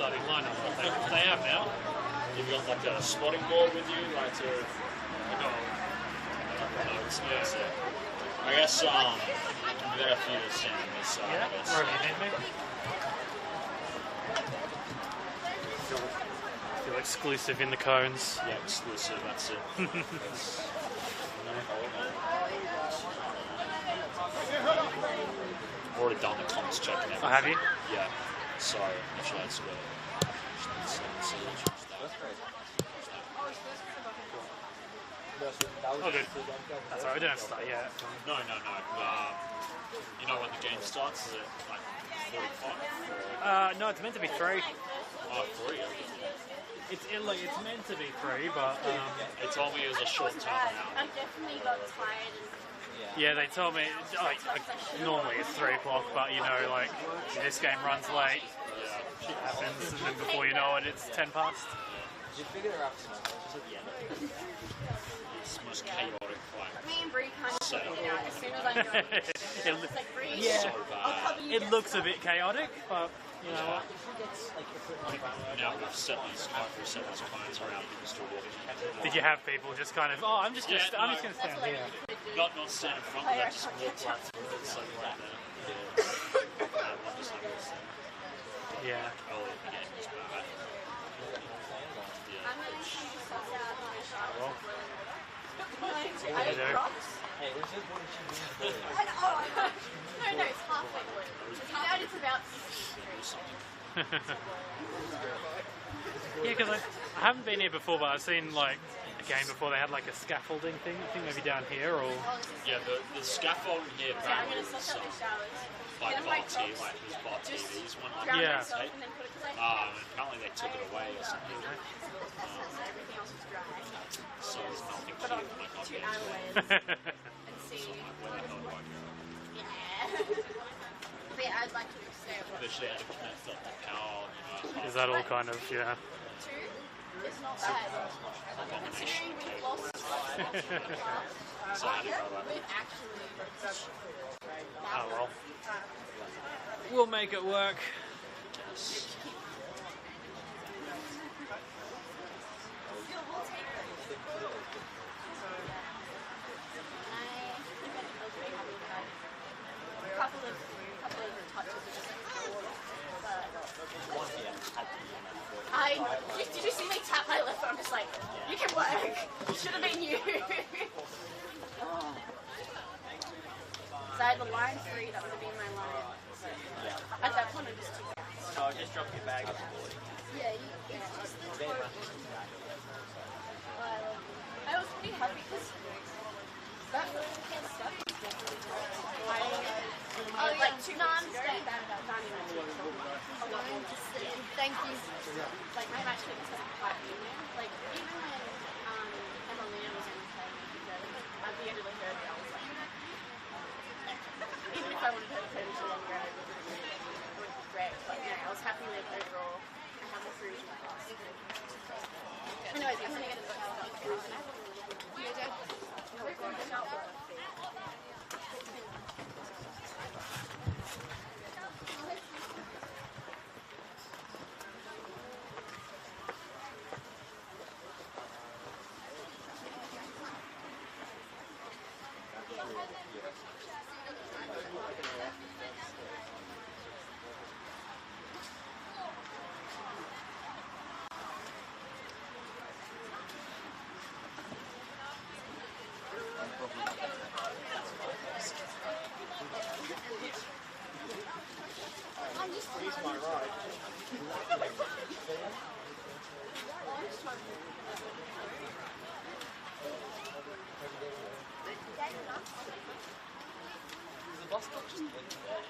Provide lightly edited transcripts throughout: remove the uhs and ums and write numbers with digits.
starting lineup. They have now. You've got like a spotting board with you, like to notes. Yeah. I guess we got a few to stand on this side. Yeah, wherever you need me. Feel exclusive in the cones. Yeah, exclusive, that's it. I've already done the comms check and everything. Oh, have you? Yeah. So, actually, that's where. Oh, good. That's alright, we don't have to start yet. No. You know when the game starts? Is it like 45? No, it's meant to be 3. Oh, 3. It's meant to be 3, but they told me it was a short turnaround. I definitely got tired. Yeah, they told me normally it's 3 o'clock, but you know, like this game runs late. Shit happens, and then before you know it, it's 10 past. Did you figure it out just at the end? It's the most chaotic like. Me and Bree kind of figured it out as soon as I got it. It's like Bree. Yeah, So bad. it looks a bit chaotic, but you know what? Now we've set these clients around people still walking. Did you have people just kind of? Oh, I'm just gonna stand here. Not stand in front, but just walk right through it. It's like right there. I'm just like this. Yeah. Oh, the game is bad. I'm going to suss out my shot. Well. I have Crocs. Hey, this is what she means. No, it's halfway blue. You know it's about 60. Yeah, because I haven't been here before, but I've seen like a game before. They had like a scaffolding thing. I think maybe down here or. Yeah, the scaffolding here So I'm going apparently to is suss out the showers. like Get my bar T, Crocs. like these bar TVs one like Drown Yeah. myself and then put it because apparently they took it away or something. everything else is dry. So there's nothing Put here on for my 2 copy. hours and see. When they not like Yeah. But yeah, I'd like to stay at work. Eventually had to connect up the power, you know. Is that all kind of 2? yeah? It's not bad. Considering we've lost So I had to go back. we've actually Oh well. We'll make it work. couple of touches of just did you see me tap my left foot? I'm just like, you can work. It should have been you. So I had the line 3, that would have been my line. At that point, I just took it. So just drop your bag. Yeah, it's just I was pretty happy because that can't stop. Like 2 I'm staying bad about 99. A lot more to sit in. Thank you. Like my match fitness hasn't quite been there. Like even when Emmalina was on the play, at the end of the third round, I was like, even if I wanted her to play much longer, it would be great. But yeah, I was happy with overall. I have a fruit in my class. Anyways, I'm gonna get a book stuff. You did? He's my ride. Is the bus stop just in there?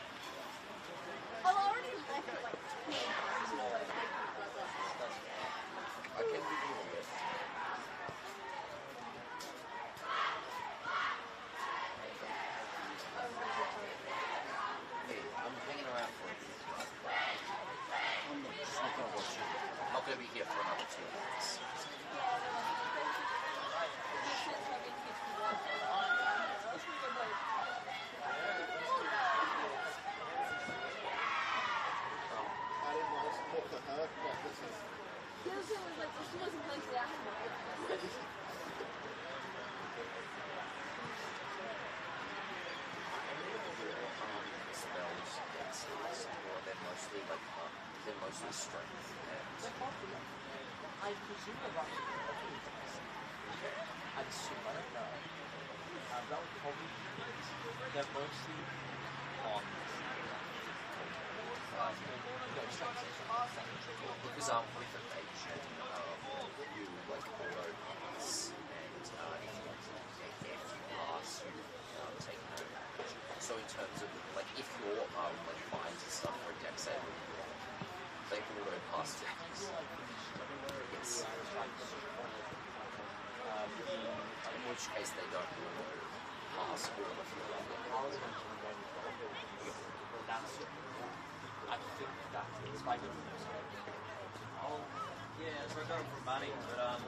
I already left it like 2 minutes. I can be doing this. Hey, I'm hanging around for you. I'm not going to be here for another 2 minutes. I didn't want to support for her. mostly like they're mostly strength and. I presume they're running. I assume, I don't know. That would probably be they're mostly on. Because with evasion, you like auto pass, and if you pass, you take no damage. So in terms of like if your like finds and stuff for a deck save, they auto pass decks. Yes. In which case they don't auto pass all of your level. I think that is my good news. Oh, yeah, so I got it from money, but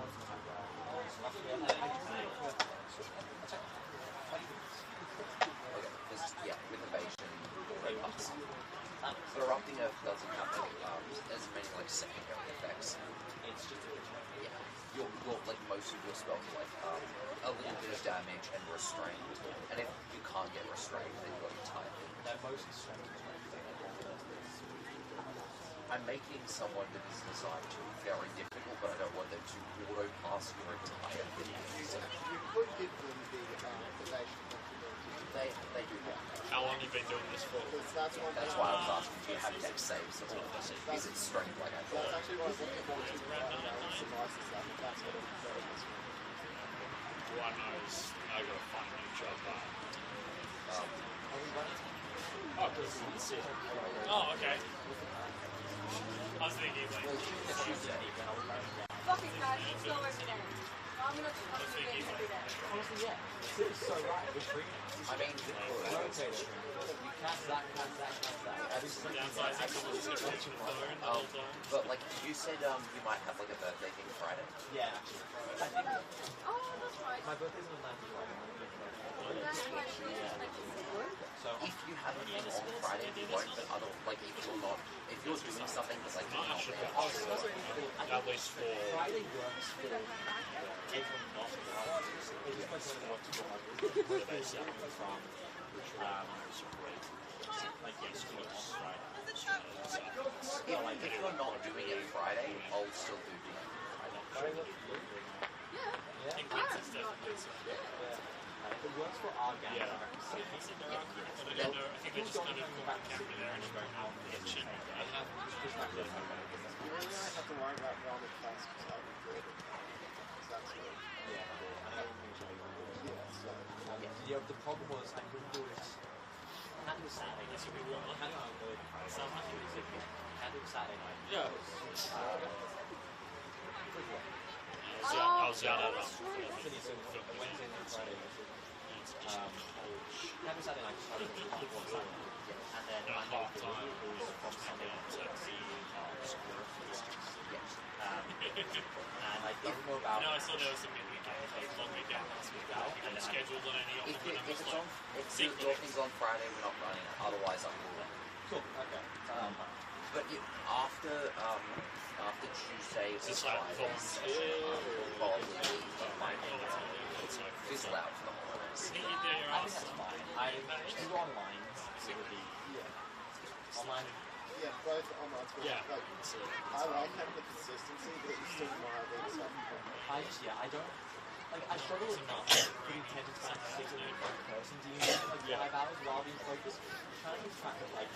Okay, because yeah, with evasion, auto pass. But erupting earth doesn't have as many like secondary effects. it's just a Yeah, your like most of your spells are like a little bit of damage and restrained. And if you can't get restrained, then you've got your type. they're mostly strength. I'm making someone that is designed to be very difficult, but I don't want them to auto pass your entire thing. You could give them the evasion flexibility. They do that. How long have you been doing this for? Because that's one That's why I was asking, do you have deck saves or is it strength like I That's thought? actually what I was looking forward to survives and stuff. If that's what it is. All I know is I gotta find a new job. Oh, that's it. Oh, okay. I was thinking like Tuesday. Fuck it, guys. Let's go every day. I'm gonna fucking do games every day. Honestly, yeah. This is so right. We're free. I mean, Rotate it. You cast that. Every single downsizing someone's just watching the phone the whole time. but like you said, you might have like a birthday thing Friday. Yeah, actually. I think Oh, that's right. my birthday's on the 9th of July. That's right. She is like, So, If you have a thing on Friday, you won't. But other like if you're doing something that's like not there. At least for Friday works for everyone not allowed. It's just like what to do. where they sell from, like yes, close, right? If you're not doing it Friday, I'll still do it Friday. I think Wednesday's definitely so. It works for our game. Yeah. I think they're accurate, but I don't know. I think they just kind of call Canberra and go out and get shit. I have You really don't have to worry about ramen class because I would do it. Because that's what. Yeah, the problem was I couldn't do it. Can't do Saturday. Yes, we will. Can't do it. Can't do Saturday night. Yeah. I was out at Wednesday and Friday. Can't do Saturday night. And then Monday half time from Sunday to the score. and I don't know about. No, I saw there was a mid-weekend, like long weekend last week. I think it's scheduled on any of If them. it's your thing's on Friday, we're not running it. Otherwise, I will. Cool. Okay. But after Tuesday or Just like Friday session, probably fizzle out for the holidays. You there, your I think ass. that's fine. I do online. So it would be online. Yeah, both online. Yeah. Like, I like having the consistency, but it's still mildly acceptable. I don't. Like, I struggle with not putting 10 to 6 in one person. Do you need like 5 hours while being focused? Trying to keep track of like,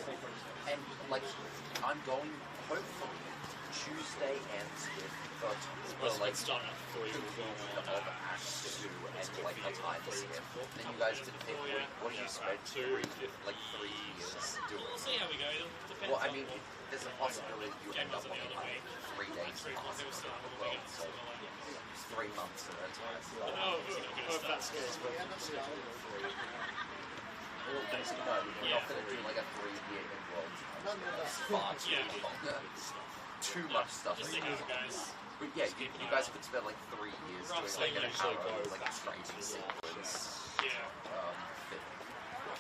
stay focused. And like, I'm going hopefully Tuesday ends with like starting at 3 conclusion of Act 2 and like a time skip. Then you guys can pick what do you spend 3 years doing. We'll see how we go. It'll depend. Well, I mean, there's a possibility you Game end up was on the other like week. 3 days past as well. So 3 months at a time. Oh, it's not going to start. We end up starting with 3. Well, basically, no, we're not going to do like a 3-year involved. No, that's Far too Yeah. long. Too much stuff. Just see how it goes. But yeah, you guys could spend like 3 years doing like an arrow, like a training sequence. Yeah. Thing.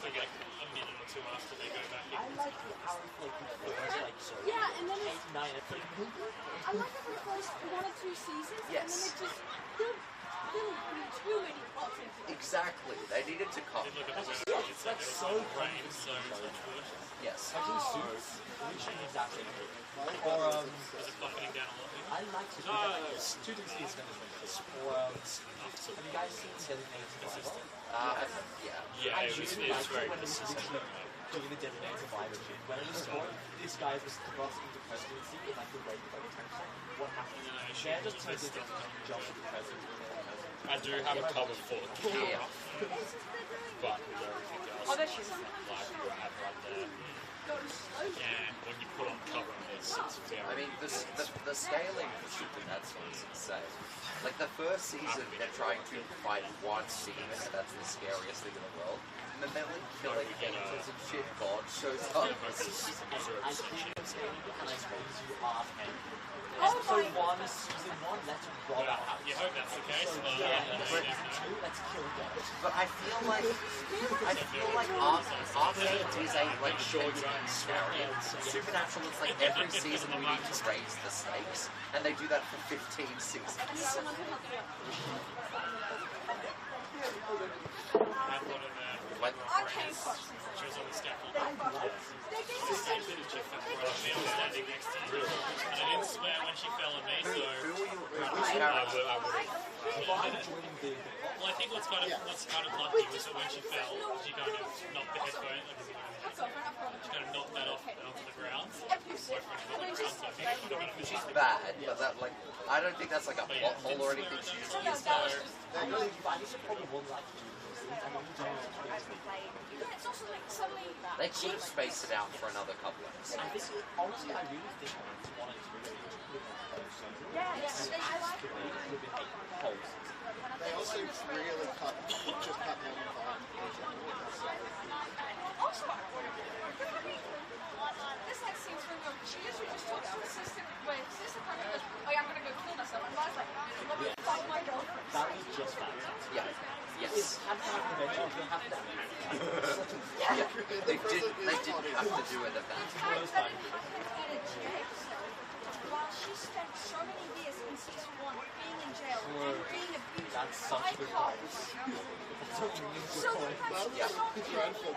Like a minute or two after they go back in. I like the hour like the first like so yeah, and then it's, 8, 9, it's like I like it for the first 1 or 2 seasons, Yes. and then it just, there were too many options. Exactly. They needed to cut. Look at this. Yeah, it's like so rain, so touch wood. Yes. Actually, suits. Literally exactly. Or Is it bucketing down a lot? I like to do that. Two things is kind of like or have you guys seen Designated Survivor? Yeah. Yeah, I it was really like very it when he's consistent. literally doing the Designated Survivor shit. When he scored, this guy was thrust into presidency in like the rate of 10%. What happened? There just turns into jump to the president. I do have a cover for the camera, but with everything else, like what I have right there. Yeah, when you put on cover, it's very. I mean, the scaling for Supernatural is insane. Like the first season, they're trying to fight one demon that's the scariest thing in the world, and then they're like killing angels and shit. God shows up. I scream and I suppose you are Henry. Oh Episode my 1, season 1, let's rob our house. You hope that's the case. Yeah, episode 2, let's kill them. But I feel like Arcane is a like short-term story. Supernatural is like every season we need to raise the stakes, and they do that for 15 seasons. Like, Arcane Fox. She was on the scaffold. They gave us I did a chick that brought up me. I was standing next to you. And I didn't swear when she fell on me, so which character? I would. Well, I think what's kind of lucky was that when she fell, she kind of knocked the headphone. She kind of knocked that off and onto the ground. So She's bad, but that like I don't think that's like a plot hole or anything. She just is bad. I know, but I just probably won like 2 seasons. I mean, It's also like suddenly. They could have spaced it out for another couple of episodes. I think, honestly, I really think I want to do it. Yeah, I like Holes. They also really cut down on time. Also, this like scenes from your. She usually just talks to her sister. Wait, sister kind of goes, "Oh yeah, I'm gonna go kill myself." And Bob's like, "Let me fuck my girlfriend." That was just that. Yeah. Yes. Have to have convention, you have to. Yeah. They didn't have to do it at that. I didn't have her in jail. While she spent so many years in season 1 being in jail and being abused That's by such a good cops. So So we have not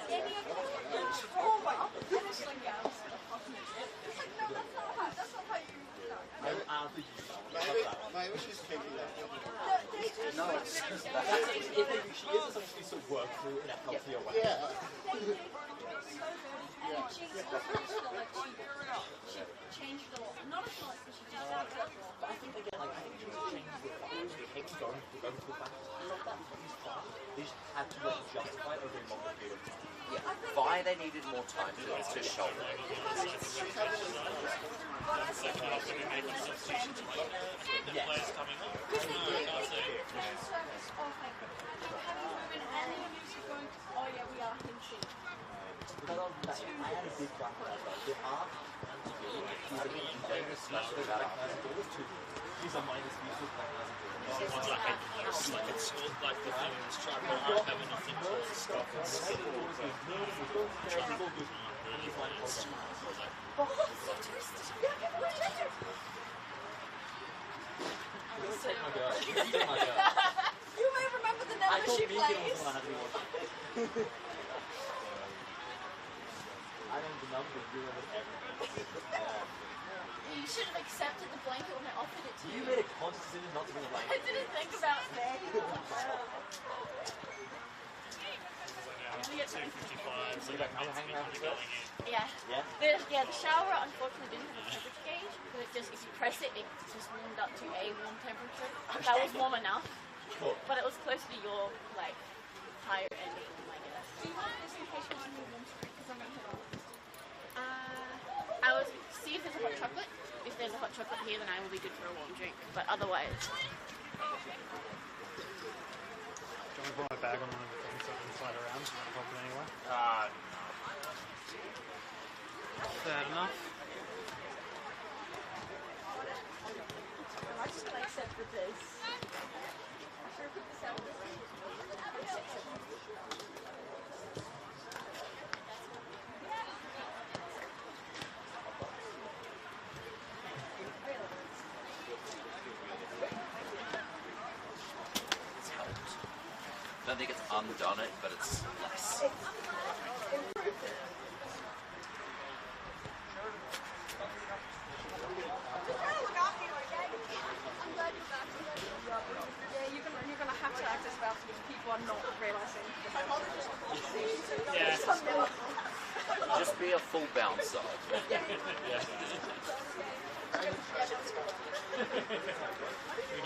any of the trauma. And it's like, yeah, I'm just gonna fucking shit. It's like, no, that's not how you know. I'm out of you. Maybe she's taking that. No, it's just She that. is essentially to work through in a healthier way. Yeah. And she changed the law. Not as much, but she just out the law. But I think again, like I think she changed the hate going to the fact that he's fine. They just had to justify it over a longer period of time. Yeah. Why they needed more time to show it. second half when we make the substitutions like the players coming up. No, I can't say. Oh yeah, we are him. I had a big back the art and the game. He's a Especially about He's a minus music Ones I hate the most, like it's all like the thing is trying to have anything to stop and see. Take my girl. Take my girl. You may remember the I number told she Megan plays. when I had to watch it. I don't remember you remember everything. You should have accepted the blanket when I offered it to You you. made a conscious decision not to bring a I blanket. didn't think about that. Now, 2:55, so that means me going in. Yeah. Yeah? The shower unfortunately didn't have a temperature gauge, but it just, if you press it, it just warmed up to a warm temperature. That was warm enough, Cool. but it was close to your, like, higher ending, I guess. Do you want this in case you want to move on? Because I'm going to head on. I would see if there's a hot chocolate. If there's a hot chocolate here, then I will be good for a warm drink, but otherwise... Do you want to buy a bag on one of the things so I can slide around? Not a problem anyway. Fair enough. I just like accept with this. I sure put this out with don't think it's undone it, but it's less. You're gonna have to act as well because people are not realising. Yeah. Just be a full bouncer. Okay,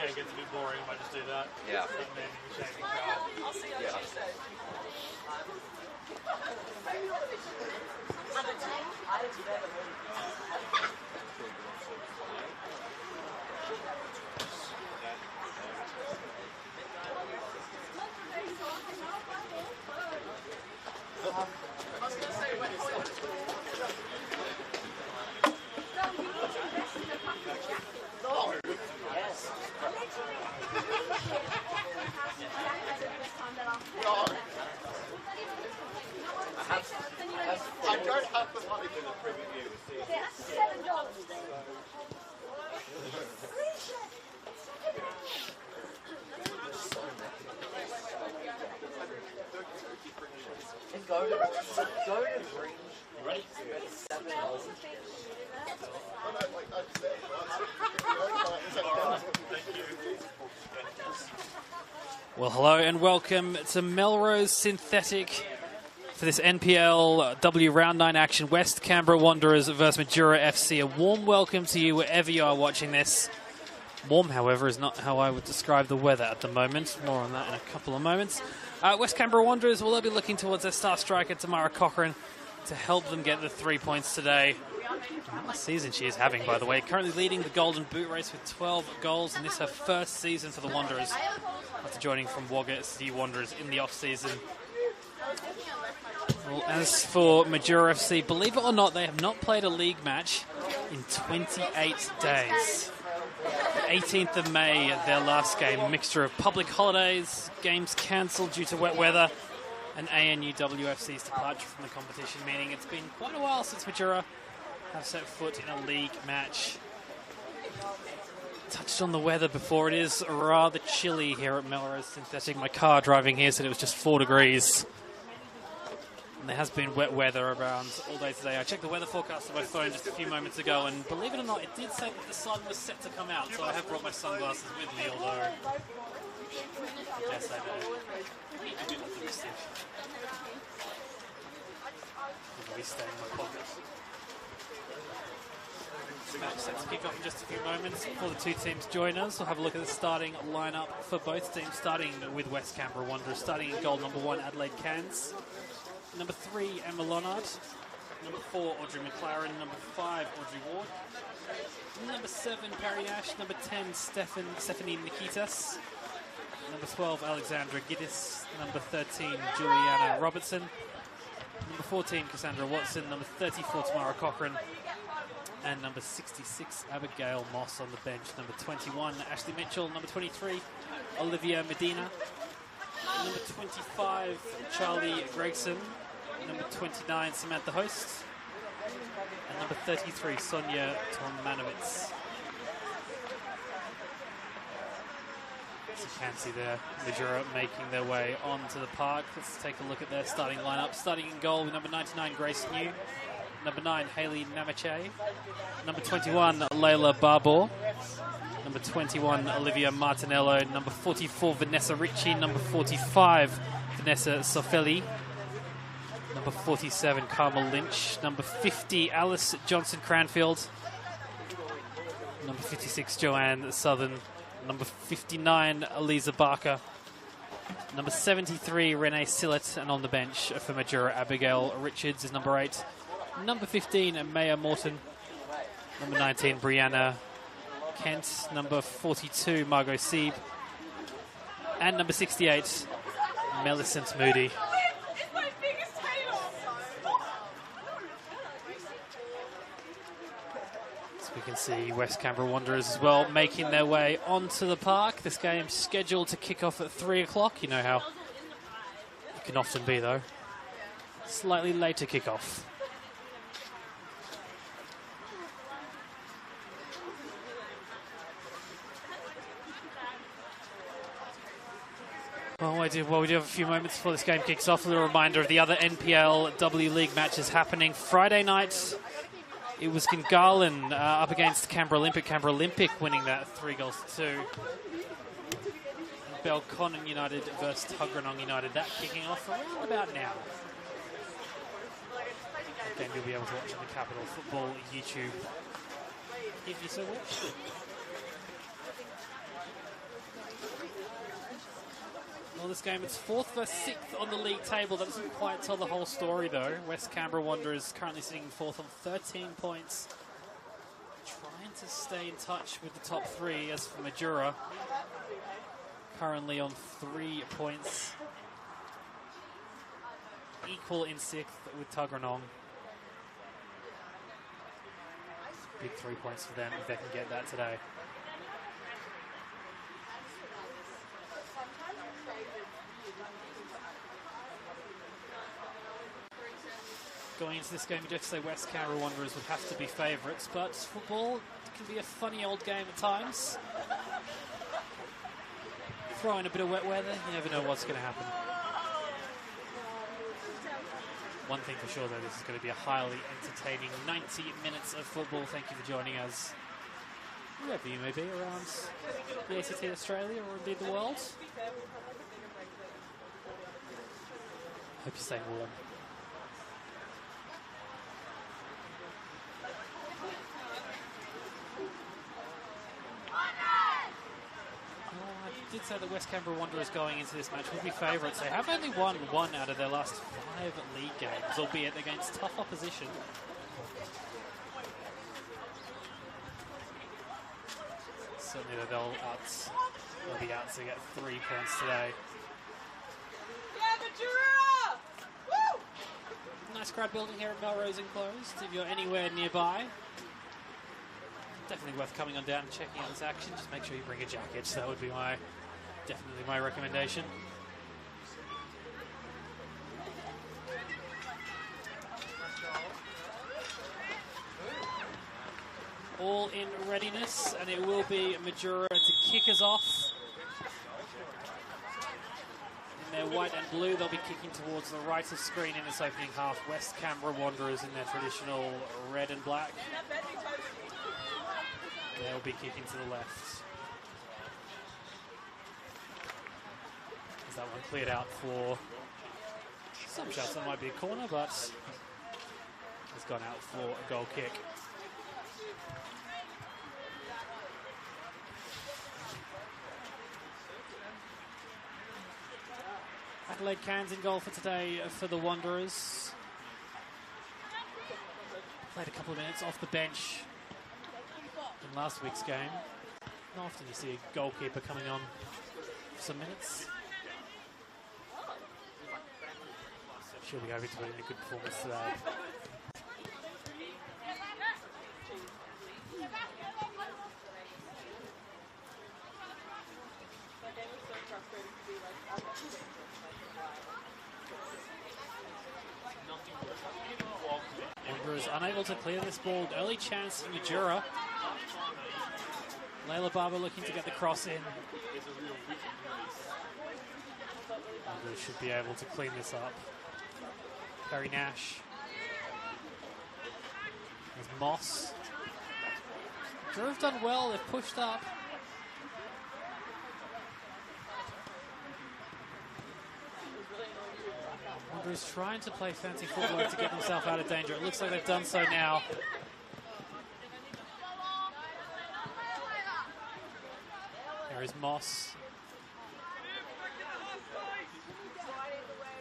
it gets a bit boring. I might just do that. Yeah. Start manning the shaving car. I'll see you on Yeah. Tuesday. I don't have the money for the preview. That's $7. And go to Green. Ready? Well, hello and welcome to Melrose Synthetic for this NPL W Round 9 action. West Canberra Wanderers versus Majura FC. A warm welcome to you wherever you are watching this. Warm, however, is not how I would describe the weather at the moment. More on that in a couple of moments. West Canberra Wanderers will be looking towards their star striker, Tamara Cochrane, to help them get the 3 points today. What a season she is having, by the way. Currently leading the Golden Boot race with 12 goals, and this is her first season for the Wanderers after joining from Wagga City Wanderers in the off-season. Well, as for Majura FC, believe it or not, they have not played a league match in 28 days. The 18th of May, their last game, a mixture of public holidays, games cancelled due to wet weather, and ANU WFC's departure from the competition, meaning it's been quite a while since Majura have set foot in a league match. Touched on the weather before. It is rather chilly here at Melrose Synthetic. My car driving here said it was just 4 degrees. And there has been wet weather around all day today. I checked the weather forecast on my phone just a few moments ago, and believe it or not, it did say that the sun was set to come out, so I have brought my sunglasses with me, although... Yes, I know. A bit optimistic. It'll be staying in my pocket. Match set to kick off in just a few moments. Before the two teams join us, we'll have a look at the starting lineup for both teams, starting with West Canberra Wanderers. Starting in goal, number 1, Adelaide Cairns. Number 3, Emma Lonard. Number 4, Audrey McLaren. Number 5, Audrey Ward. Number 7, Perry Ash. Number 10, Stephanie Nikitas. Number 12, Alexandra Giddis. Number 13, Juliana Robertson. Number 14, Cassandra Watson. Number 34, Tamara Cochrane. And number 66, Abigail Moss on the bench. Number 21, Ashley Mitchell. Number 23, Olivia Medina. Number 25, Charlie Gregson. Number 29, Samantha Host. And number 33, Sonia Tomanowitz. As you can see there, Majura making their way onto the park. Let's take a look at their starting lineup. Starting in goal with number 99, Grace New. Number 9, Hayley Namache. Number 21, Layla Barbour. Number 21, Olivia Martinello. Number 44, Vanessa Ritchie. Number 45, Vanessa Sofeli. Number 47, Carmel Lynch. Number 50, Alice Johnson Cranfield. Number 56, Joanne Southern. Number 59, Eliza Barker. Number 73, Renee Sillett. And on the bench for Majura, Abigail Richards is number 8. Number 15, Maya Morton. Number 19, Brianna Kent. Number 42, Margot Sieb. And number 68, Millicent Moody. So we can see West Canberra Wanderers as well making their way onto the park. This game's scheduled to kick off at 3 o'clock. You know how it can often be, though. Slightly later kickoff. Well, we do have a few moments before this game kicks off. A little reminder of the other NPL W League matches happening. Friday night, it was Gungahlin up against Canberra Olympic. Canberra Olympic winning that 3-2. Belconnen United versus Tuggeranong United. That kicking off around about now. Game you'll be able to watch on the Capital Football YouTube if you so wish. Well, this game, it's 4th versus 6th on the league table. That doesn't quite tell the whole story, though. West Canberra Wanderers currently sitting 4th on 13 points. Trying to stay in touch with the top 3. As for Majura, currently on 3 points. Equal in 6th with Tuggeranong. Big 3 points for them if they can get that today. Going into this game, you'd have to say West Canberra Wanderers would have to be favourites, but football can be a funny old game at times. Throw in a bit of wet weather, you never know what's going to happen. One thing for sure, though, this is going to be a highly entertaining 90 minutes of football. Thank you for joining us, wherever you may be around the ACT Australia or indeed the world. Hope you're staying warm. I did say that West Canberra Wanderers going into this match would be favourites. They have only won 1 out of their last 5 league games, albeit against tough opposition. Certainly they'll be out to get 3 points today. Yeah, Majura! Woo! Nice crowd building here at Melrose Enclosed. If you're anywhere nearby, definitely worth coming on down and checking out this action. Just make sure you bring a jacket. So that would be definitely my recommendation. All in readiness, and it will be Majura to kick us off. In their white and blue, they'll be kicking towards the right of screen in this opening half. West Canberra Wanderers in their traditional red and black. They'll be kicking to the left. As that one cleared out for some shots, that might be a corner, but has gone out for a goal kick. Adelaide Cairns in goal for today for the Wanderers. Played a couple of minutes off the bench in last week's game. Not often you see a goalkeeper coming on for some minutes. She'll be hoping to put in a good performance today. Wanderers unable to clear this ball. Early chance for Majura. Layla Barber looking to get the cross in. Wanderers should be able to clean this up. Barry Nash. There's Moss. Majura have done well, they've pushed up. Wanderers trying to play fancy football to get themselves out of danger. It looks like they've done so now. There is Moss.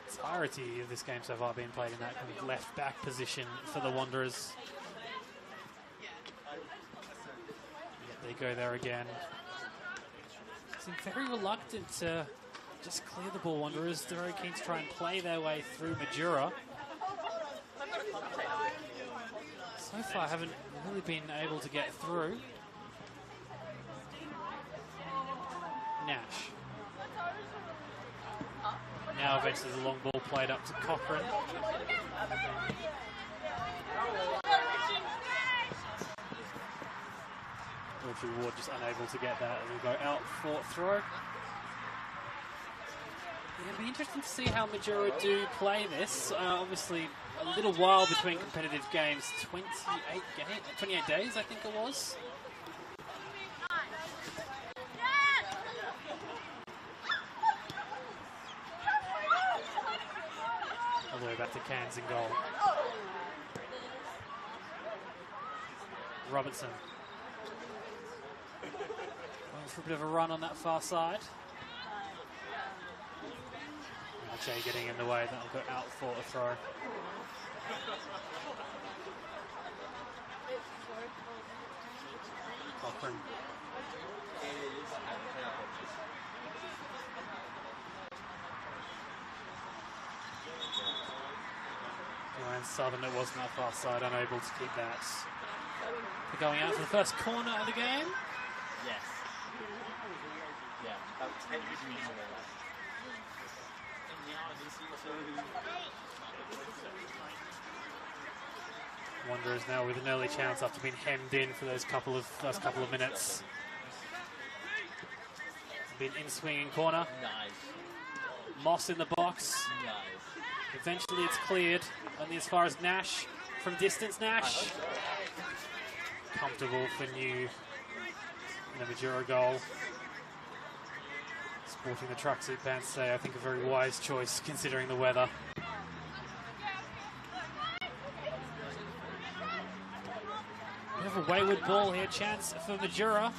The entirety of this game so far being played in that kind of left back position for the Wanderers. Yet they go there again. Seem very reluctant to just clear the ball. Wanderers, they're very keen to try and play their way through Majura. So far haven't really been able to get through. Nash. Now eventually the long ball played up to Cochrane. Audrey Ward just unable to get that. We'll go out for throw. It'll be interesting to see how Majura do play this. Obviously, a little while between competitive games. 28 days, I think it was. All the way back to Cairns in goal. Robertson. Going for a bit of a run on that far side. Jay getting in the way, that'll go out for a throw. Cochrane. And Southern, it wasn't that far side, unable to keep that. They're going out for the first corner of the game. Yes. Yeah, about 10 degrees more. Wanderers now with an early chance after being hemmed in for those first couple of minutes. Been in swinging corner. Nice. Moss in the box. Nice. Eventually it's cleared. Only as far as Nash. From distance, Nash. Comfortable for new in a Majura goal. Sporting the tracksuit pants today, I think a very wise choice considering the weather. We have a wayward ball here, chance for Majura.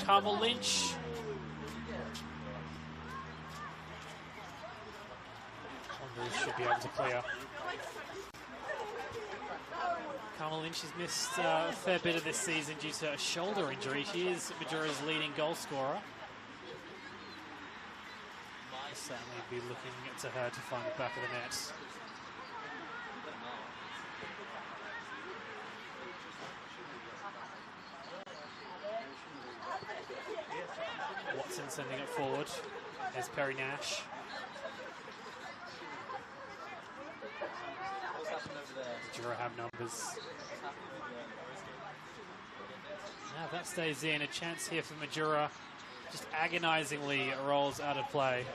Carmel Lynch. Wanderers should be able to clear. Carmel Lynch has missed a fair bit of this season due to a shoulder injury. She is Majura's leading goal scorer. Certainly be looking to her to find the back of the net. Watson sending it forward. There's Perry Nash. Majura have numbers. Now if that stays in, a chance here for Majura. Just agonizingly rolls out of play.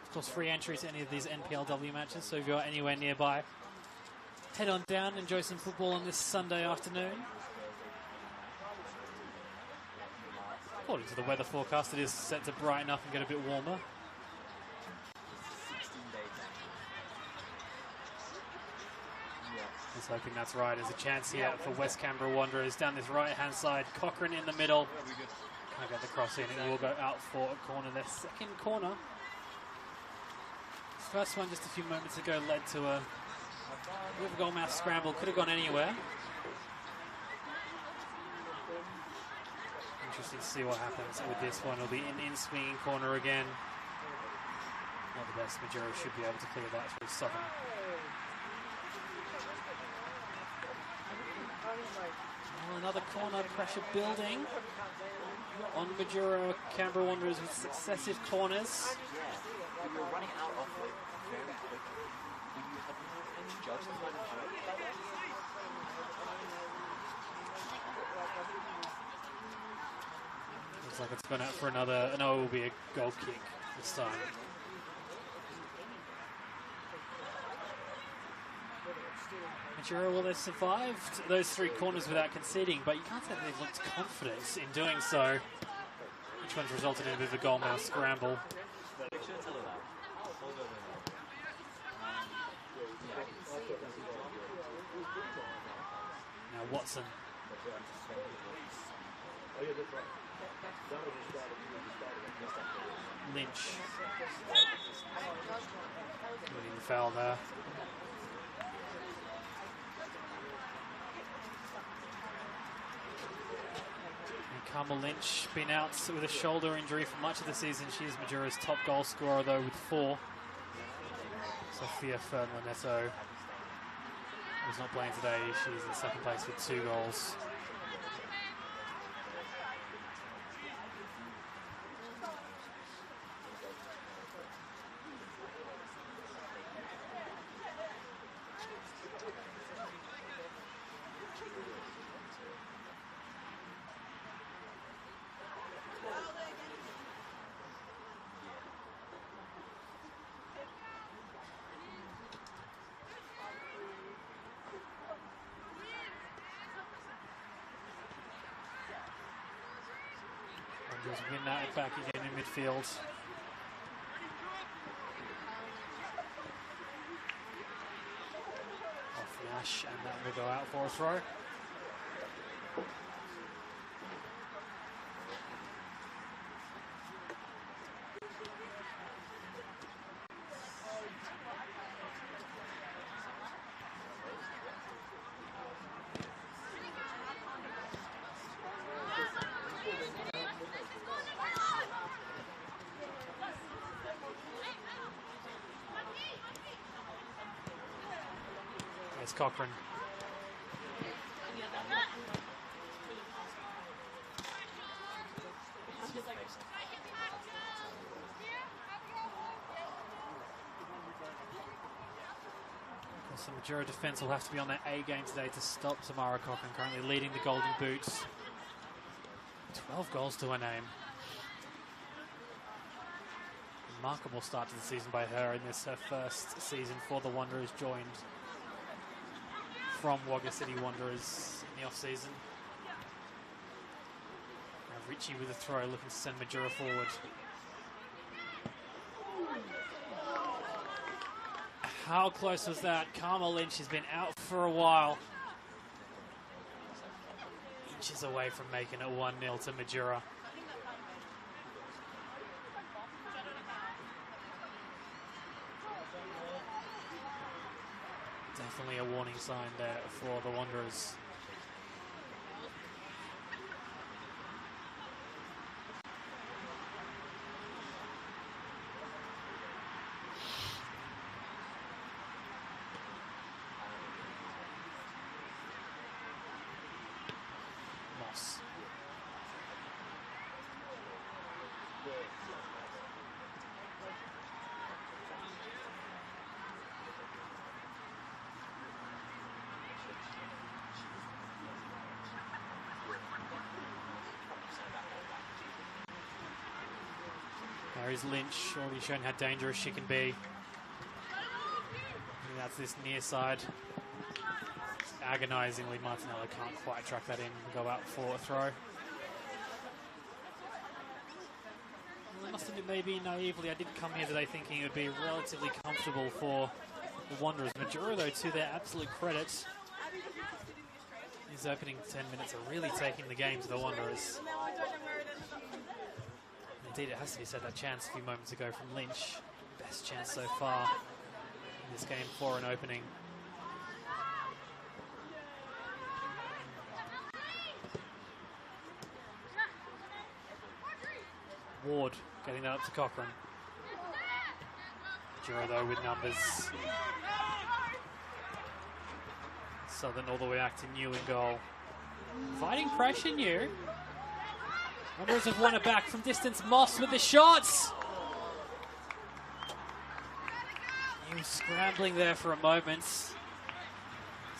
Of course, free entry to any of these NPLW matches, so if you're anywhere nearby, head on down, enjoy some football on this Sunday afternoon. According to the weather forecast, it is set to brighten up and get a bit warmer. Just hoping that's right. There's a chance here for West Canberra Wanderers down this right-hand side. Cochrane in the middle. Can't get the cross in. It will go out for a corner. Their second corner. First one just a few moments ago led to a bit of a goalmouth scramble. Could have gone anywhere. Interesting to see what happens with this one. It'll be in swinging corner again. Not the best. Majura should be able to clear that through Southern. Well, another corner pressure building on Majura. Canberra Wanderers with successive corners. You're running out of it very quickly. You have any judgment by the judge? Looks like it's gone out for another. No, it will be a goal kick this time. Majura, well, they've survived those three corners without conceding, but you can't say they've looked confident in doing so. Each one's resulted in a bit of a goalmouth scramble. Now Watson. Lynch. Getting the foul there. And Carmel Lynch been out with a shoulder injury for much of the season. She is Majura's top goal scorer though with 4. Sophia Fernandetto was not playing today. She's in second place with 2 goals. Wanderers win that back again in midfield. Off Nash, and that will go out for a throw. There's Cochrane. So Majura defence will have to be on their A game today to stop Tamara Cochrane, currently leading the Golden Boots. 12 goals to her name. Remarkable start to the season by her in this her first season for the Wanderers, joined from Wagga City Wanderers in the off-season. Now Ritchie with a throw, looking to send Majura forward. How close was that? Karma Lynch has been out for a while. Inches away from making it 1-0 to Majura. Definitely a warning sign there for the Wanderers. Moss. There's Lynch, already shown how dangerous she can be. And that's this near side. Agonisingly, Martinello can't quite track that in and go out for a throw. Well, I must admit, maybe naively, I did come here today thinking it would be relatively comfortable for the Wanderers. Majura, though, to their absolute credit, these opening 10 minutes are really taking the game to the Wanderers. Indeed, it has to be said, that chance a few moments ago from Lynch, best chance so far in this game for an opening. Ward getting that up to Cochrane. Majura, though, with numbers. Southern all the way back to New in goal. Fighting pressure, New. Wanderers have won it back from distance. Moss with the shots. New scrambling there for a moment.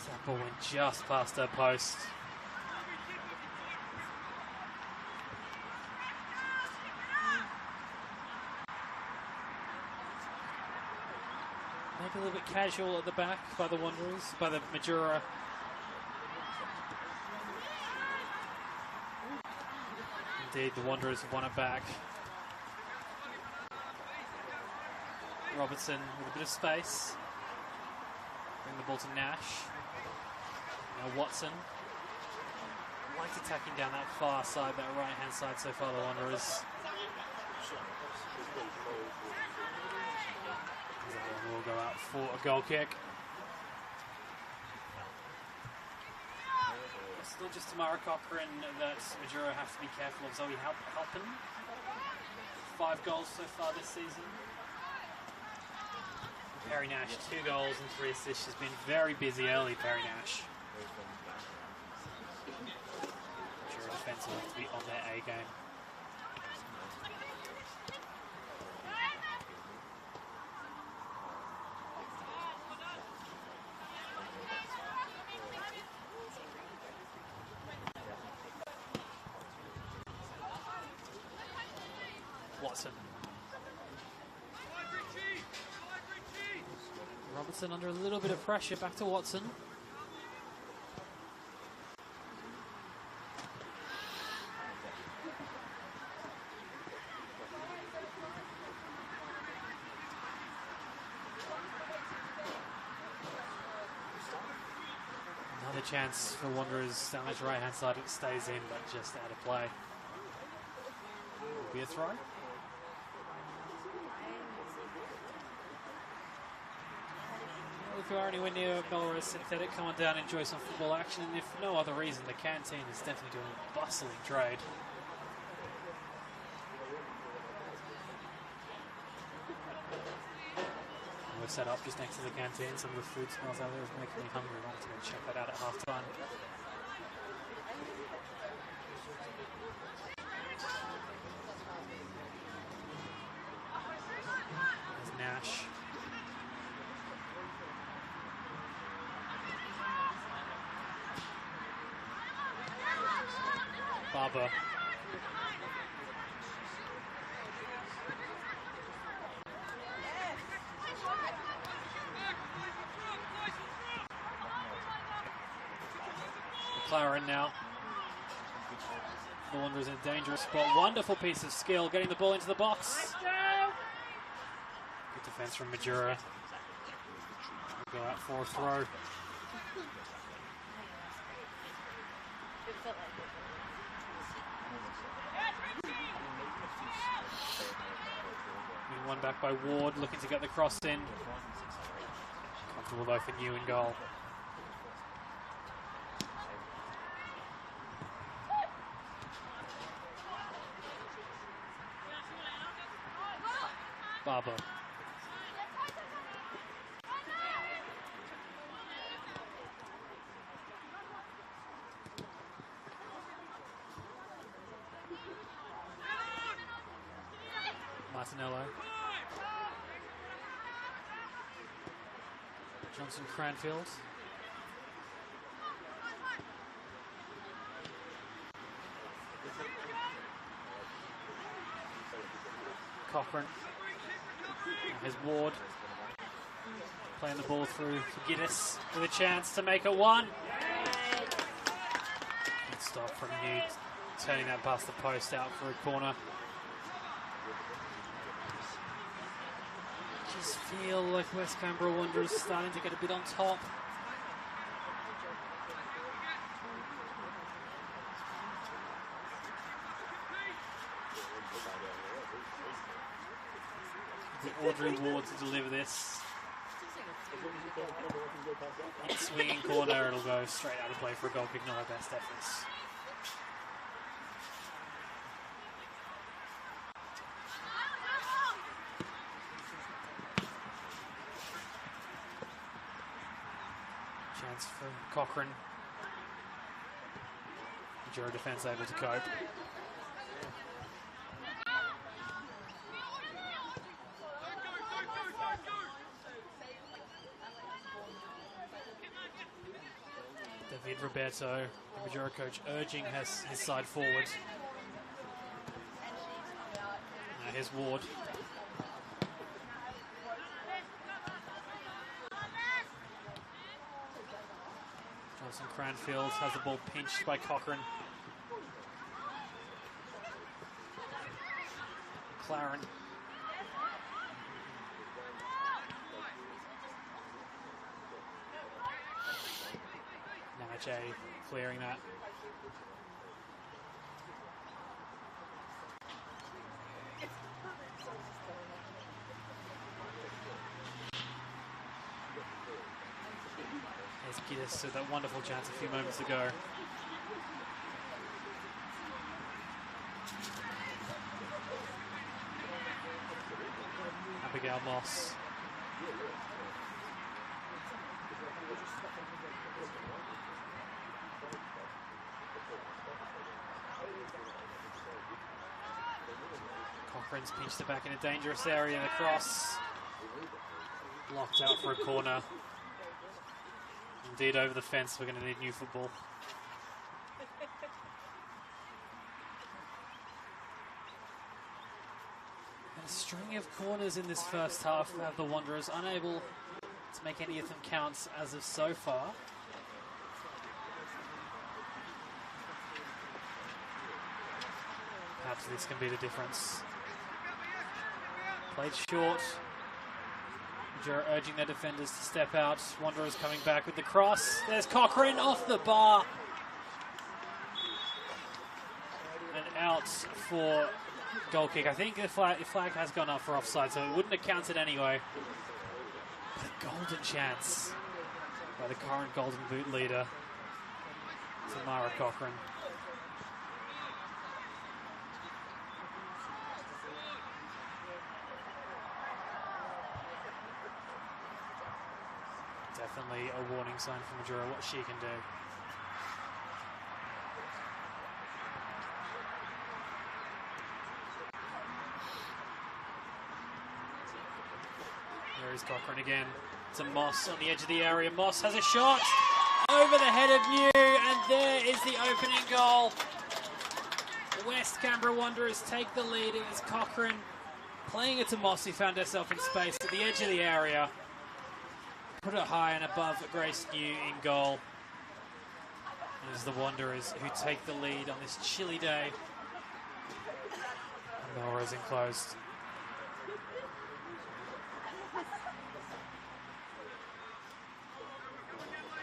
That ball went just past her post. Maybe a little bit casual at the back by the Wanderers, by the Majura. Indeed, the Wanderers have won it back. Robertson with a bit of space. Bring the ball to Nash. Now Watson. Liked attacking down that far side, that right-hand side so far, the Wanderers. That one will go out for a goal kick. Still just Tamara Cochrane that Majura have to be careful of. Zoe Halpin. 5 goals so far this season. Perry Nash, 2 goals and 3 assists. She's been very busy early, Perry Nash. Majura defensive have to be on their A game. Watson. Robertson under a little bit of pressure. Back to Watson. chance for Wanderers down his right hand side. It stays in, but just out of play. Will be a throw. If you are anywhere near Melrose Synthetic, come on down and enjoy some football action. And if for no other reason, the canteen is definitely doing a bustling trade. We're set up just next to the canteen. Some of the food smells out there is making me hungry. I wanted to go check that out at half time. There's Nash. Barber. McLaren now. The Wanderers in a dangerous spot. Wonderful piece of skill, getting the ball into the box. Good defense from Majura. We'll go out for a throw. One back by Ward, looking to get the cross in. Comfortable though for New in goal. Barber. Martinello. Johnson Cranfield. Cochrane. Here's Ward. Playing the ball through for Giddis with a chance to make it one. Good stop from New, turning that past the post out for a corner. Just feel like West Canberra Wanderers starting to get a bit on top. Audrey Ward to deliver this. Swinging corner, it'll go straight out of play for a goal kick, not our best efforts. Chance for Cochrane. Majura defence able to cope. David Roberto, the Majura coach, urging his side forward. Now here's Ward. Johnson Cranfield has the ball pinched by Cochrane. McLaren. Namache clearing that. There's Giddis with that wonderful chance a few moments ago. Abigail Moss. Cochrane's pinched it back in a dangerous area. The cross blocked out for a corner. Indeed, over the fence. We're going to need new football. And a string of corners in this first half have the Wanderers unable to make any of them count as of so far. Perhaps this can be the difference. Played short. Majura urging their defenders to step out. Wanderers coming back with the cross. There's Cochrane off the bar. And out for goal kick. I think the flag has gone up for offside, so it wouldn't have counted anyway. But a golden chance by the current Golden Boot leader, Tamara Cochrane. Definitely a warning sign for Majura what she can do. There is Cochrane again. To Moss on the edge of the area. Moss has a shot over the head of New, and there is the opening goal. West Canberra Wanderers take the lead. It was Cochrane playing it to Moss, who found herself in space at the edge of the area. Put it high and above Grace New in goal. And it's the Wanderers who take the lead on this chilly day. And Melrose enclosed.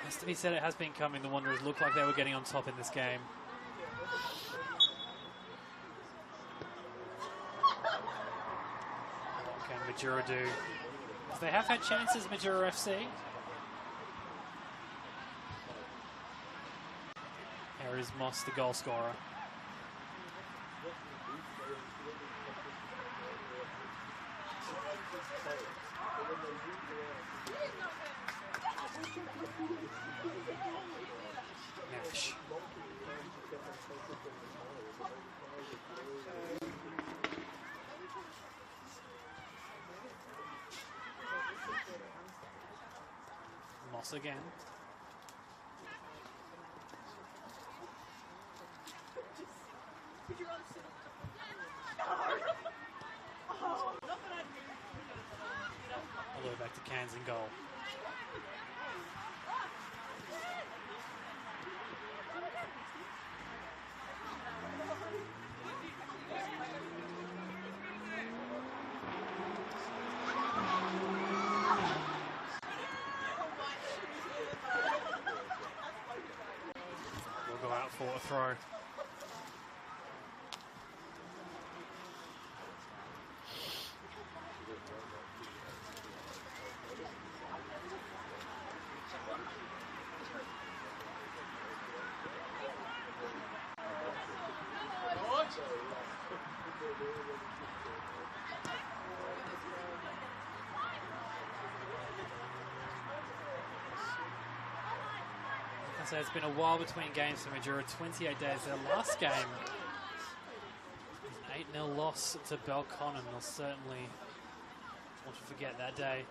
Has to be said, it has been coming. The Wanderers looked like they were getting on top in this game. What can Majura do? Because they have had chances, Majura FC. Here is Moss, the goal scorer. Nash. Moss again. All the way back to Cairns in goal. We'll go out for a throw. So it's been a while between games for Majura, 28 days. Their last game was an 8-0 loss to Belconnen. They'll certainly want to forget that day.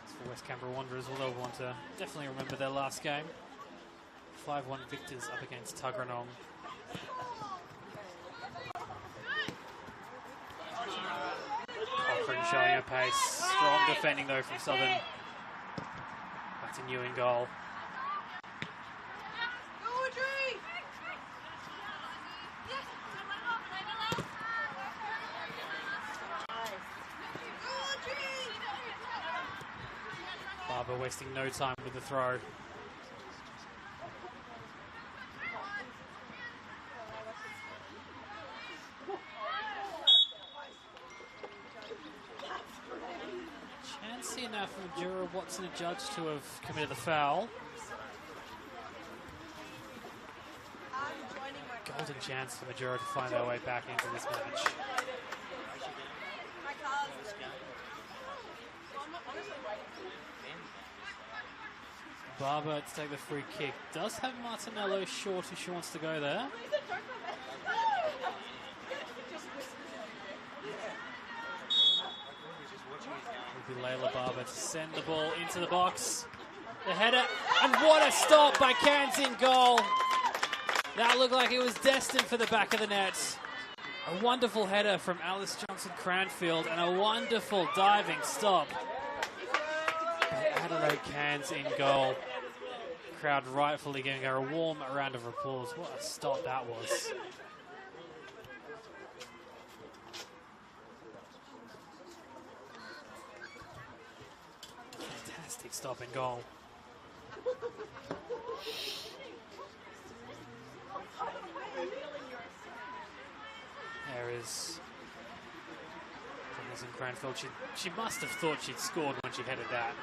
As for West Canberra Wanderers, they'll want to definitely remember their last game. 5-1 victors up against Tuggeranong. Cochrane showing her pace. Strong defending though from Southern. Back to New in goal. Barber wasting no time with the throw. Enough for Majura, Watson adjudged to have committed the foul. Golden chance for Majura to find their way back into this match. Barber to take the free kick. Does have Martinello short if she wants to go there. Layla Barber to send the ball into the box. The header, and what a stop by Cairns in goal. That looked like it was destined for the back of the net. A wonderful header from Alice Johnson-Cranfield and a wonderful diving stop by Adelaide Cairns in goal. Crowd rightfully giving her a warm round of applause. What a stop that was. Fantastic stop and goal. There is Denison Cranfield. She must have thought she'd scored when she headed that.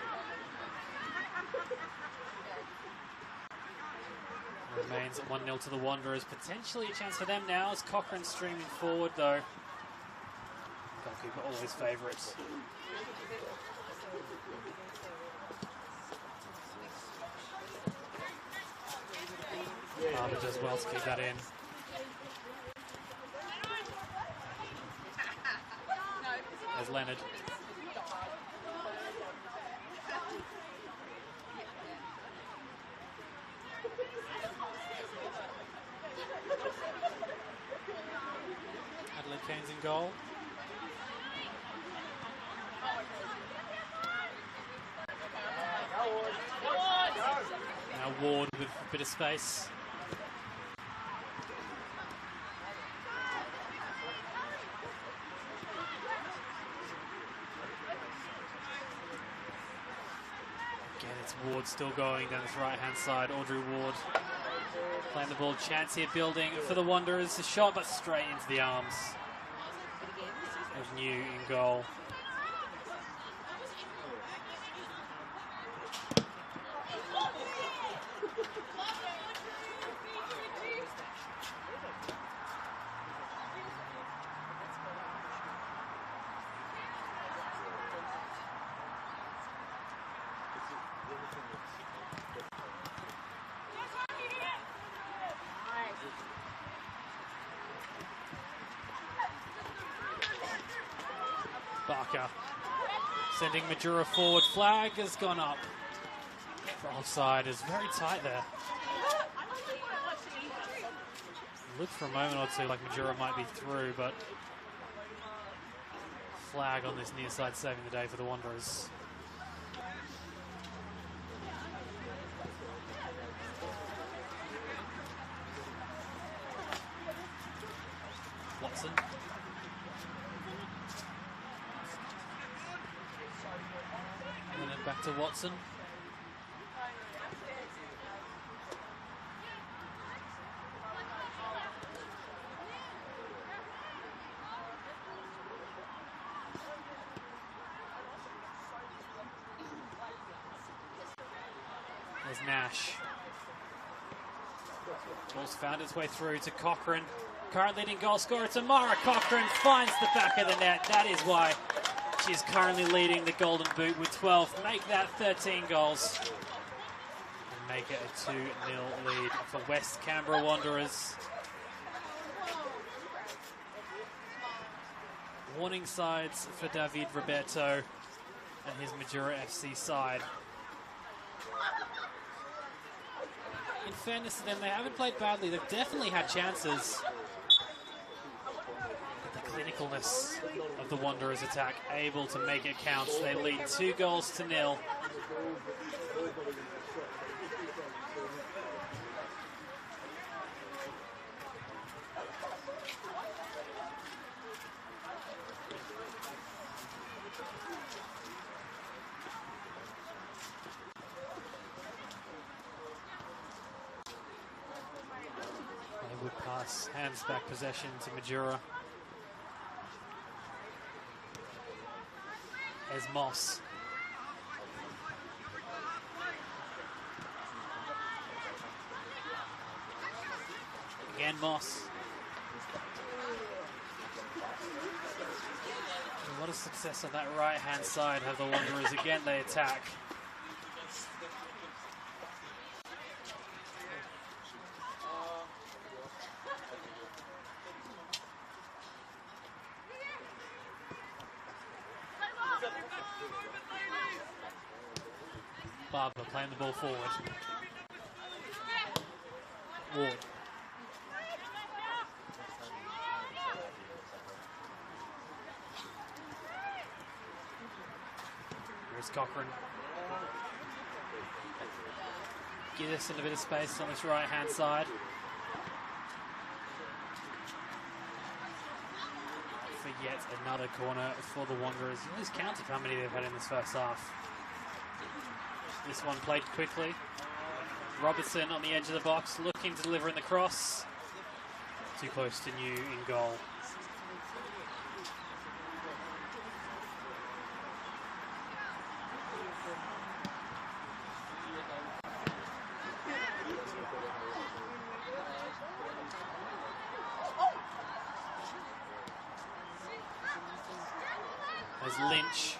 Remains at 1-0 to the Wanderers. Potentially a chance for them now as Cochrane streaming forward though. Goalkeeper always favourites. Barber does well to keep that in. There's Leonard. Adelaide Canes in goal. Now Ward with a bit of space. Again, it's Ward still going down his right-hand side. Audrey Ward playing the ball. Chance here building for the Wanderers. A shot, but straight into the arms of New in goal. Barker sending Majura forward. Flag has gone up for offside. Is very tight there. Looked for a moment or two like Majura might be through, but flag on this near side saving the day for the Wanderers. Watson. And then back to Watson. There's Nash. Ball's found its way through to Cochrane. Current leading goal scorer Tamara Cochrane finds the back of the net. That is why she's currently leading the Golden Boot with 12. Make that 13 goals. And make it a 2-0 lead for West Canberra Wanderers. Warning sides for David Roberto and his Majura FC side. In fairness to them, they haven't played badly. They've definitely had chances. But the clinicalness of the Wanderers attack, able to make it count. They lead 2-0. Pass, hands back possession to Majura. There's Moss. Again Moss. A lot of success on that right hand side have the Wanderers. Again they attack. Barber playing the ball forward. Ward. Here's Cochrane. Get us in a bit of space on this right hand side. For yet another corner for the Wanderers. You lose count of how many they've had in this first half. This one played quickly. Robertson on the edge of the box, looking to deliver in the cross. Too close to New in goal. There's Lynch.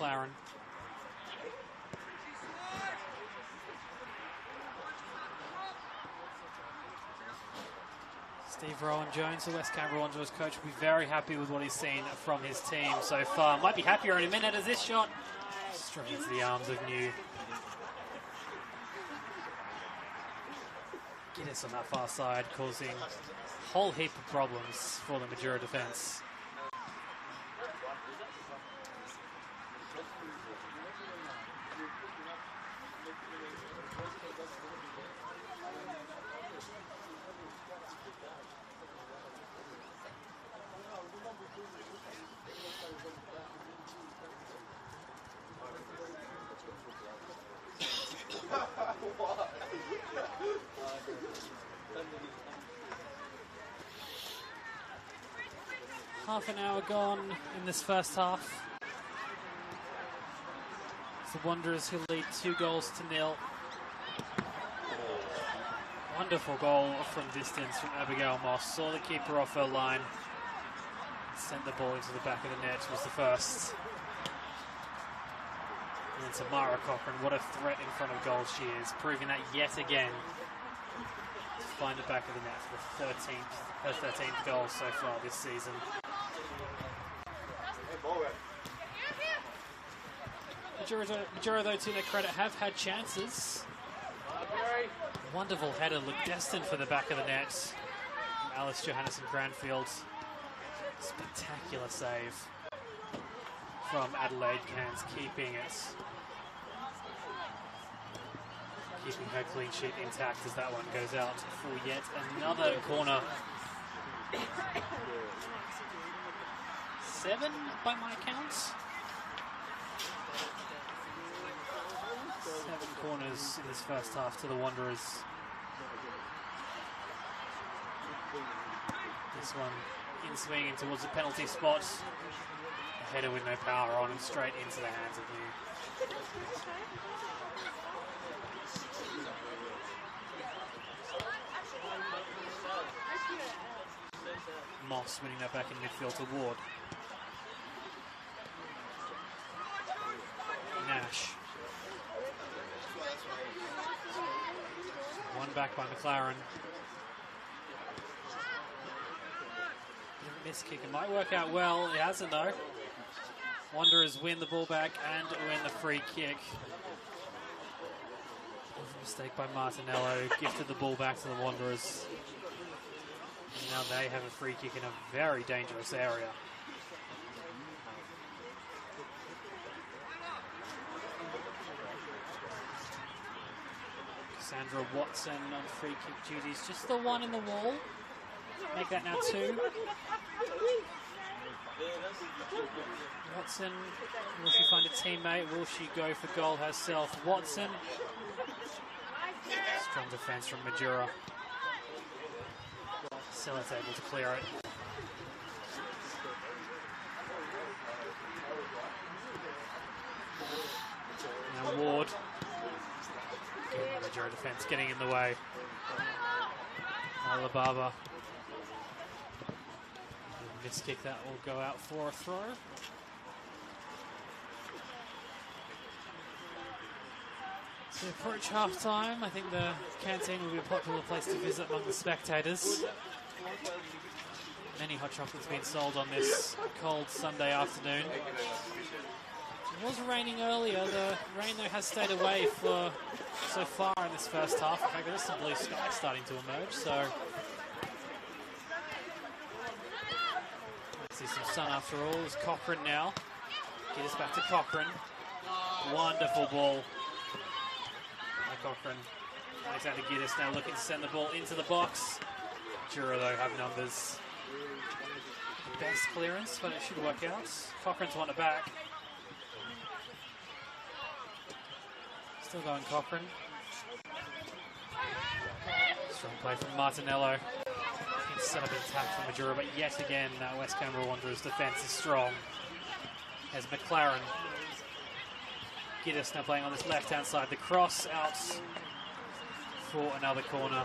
McLaren. Steve Rowan-Jones, the West Canberra Wanderers coach, will be very happy with what he's seen from his team so far. Might be happier in a minute as this shot straight into the arms of New. Guinness on that far side, causing a whole heap of problems for the Majura defence. Half an hour gone in this first half. It's the Wanderers who lead 2-0. Wonderful goal from distance from Abigail Moss. Saw the keeper off her line. Sent the ball into the back of the net, was the first. And then Samara Cochran, what a threat in front of goal she is, proving that yet again to find the back of the net for her 13th goal so far this season. Majura, though, to their credit, have had chances. Wonderful header, looked destined for the back of the net. Alice Johannesson Cranfield. Spectacular save from Adelaide Cairns, keeping her clean sheet intact as that one goes out for yet another corner. 7 by my counts. 7 corners in this first half to the Wanderers. This one in swinging towards the penalty spot. A header with no power on and straight into the hands of New. Moss winning that back in midfield to Ward. Nash. One back by McLaren. Miss kick. It might work out well. It hasn't though. Wanderers win the ball back and win the free kick. Mistake by Martinello. Gifted the ball back to the Wanderers. And now they have a free kick in a very dangerous area. Cassandra Watson on free kick duties. Just the one in the wall. Make that now 2. Watson, will she find a teammate? Will she go for goal herself? Watson. Strong defence from Majura. Sillet's able to clear it. Now Ward. Majura defence getting in the way. Alababa. Miss kick that will go out for a throw. So approach half time. I think the canteen will be a popular place to visit among the spectators. Many hot chocolates being sold on this cold Sunday afternoon. It was raining earlier. The rain though has stayed away for so far in this first half. In fact, there's some blue sky starting to emerge. So see some sun after all. It's Cochran now. Get us back to Cochran. Wonderful ball by Cochrane. Alexander Giddis now looking to send the ball into the box. Majura, though, have numbers. Best clearance, but it should work out. Cochrane's won it back. Still going Cochrane. Strong play from Martinello. He's set up an attack from Majura, but yet again, West Canberra Wanderers' defence is strong. As McLaren. Giddis now playing on this left-hand side. The cross out for another corner.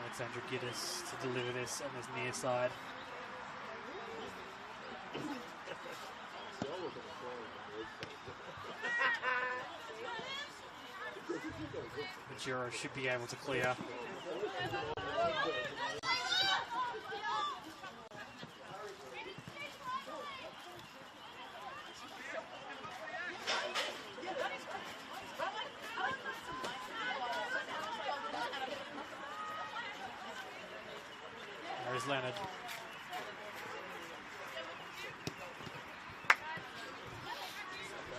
Alexander Giddis to deliver this on this near side. Majura should be able to clear. There's Leonard.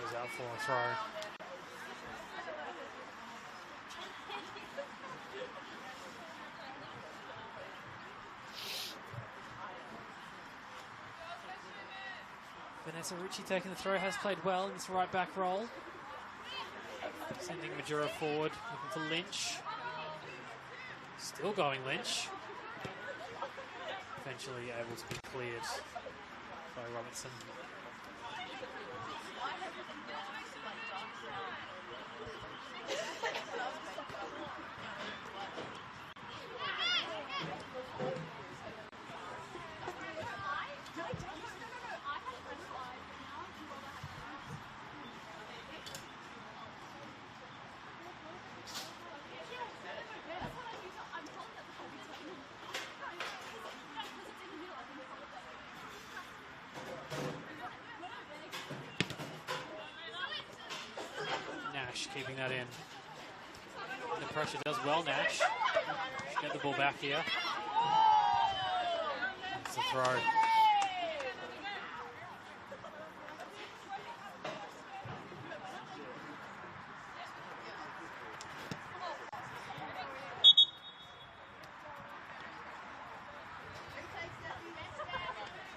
Goes out for a throw. Vanessa Ritchie taking the throw, has played well in this right back role. Sending Majura forward, looking for Lynch. Still going Lynch. Eventually able to be cleared by Robertson. Keeping that in. The pressure does well, Nash. Should get the ball back here. It's a throw. I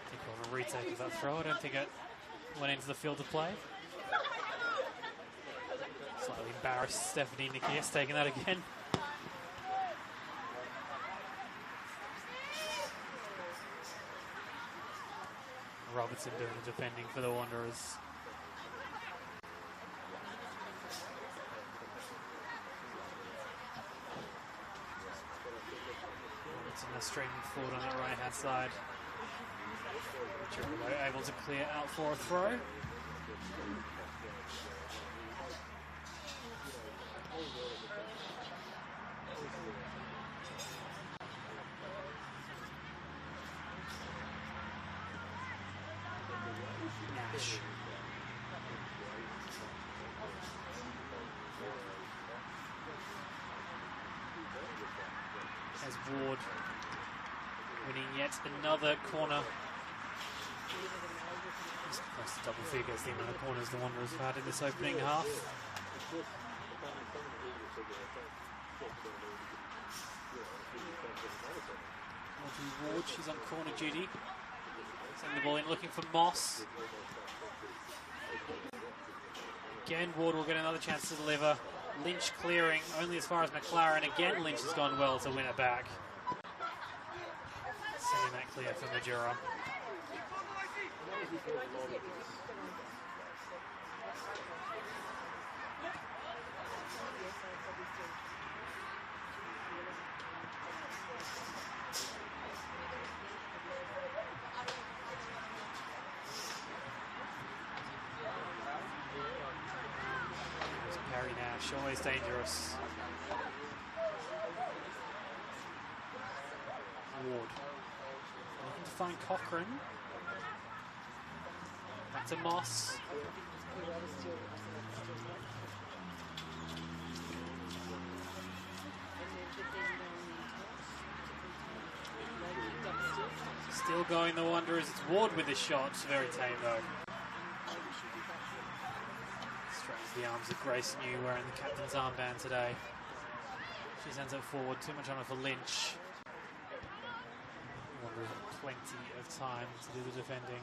think we'll have a retake of that throw. I don't think it went into the field of play. Slightly embarrassed Stephanie Nikias taking that again. Robertson doing the defending for the Wanderers. Robertson is streaming forward on that right hand side. Majura able to clear out for a throw. Nash. As Ward winning yet another corner. Just close to double figures, the amount of corners the Wanderers have had in this opening half. Audrey Ward, she's on corner duty. Sending the ball in, looking for Moss. Again, Ward will get another chance to deliver. Lynch clearing only as far as McLaren. Again, Lynch has gone well to win it back. Sending that clear for Majura. Harry Nash, always dangerous. Ward looking to find Cochrane. to Moss. Still going the Wanderers. It's Ward with the shot. Very tame though. Straightens the arms of Grace New wearing the captain's armband today. She sends it forward. Too much on her for Lynch. Wanderers have plenty of time to do the defending.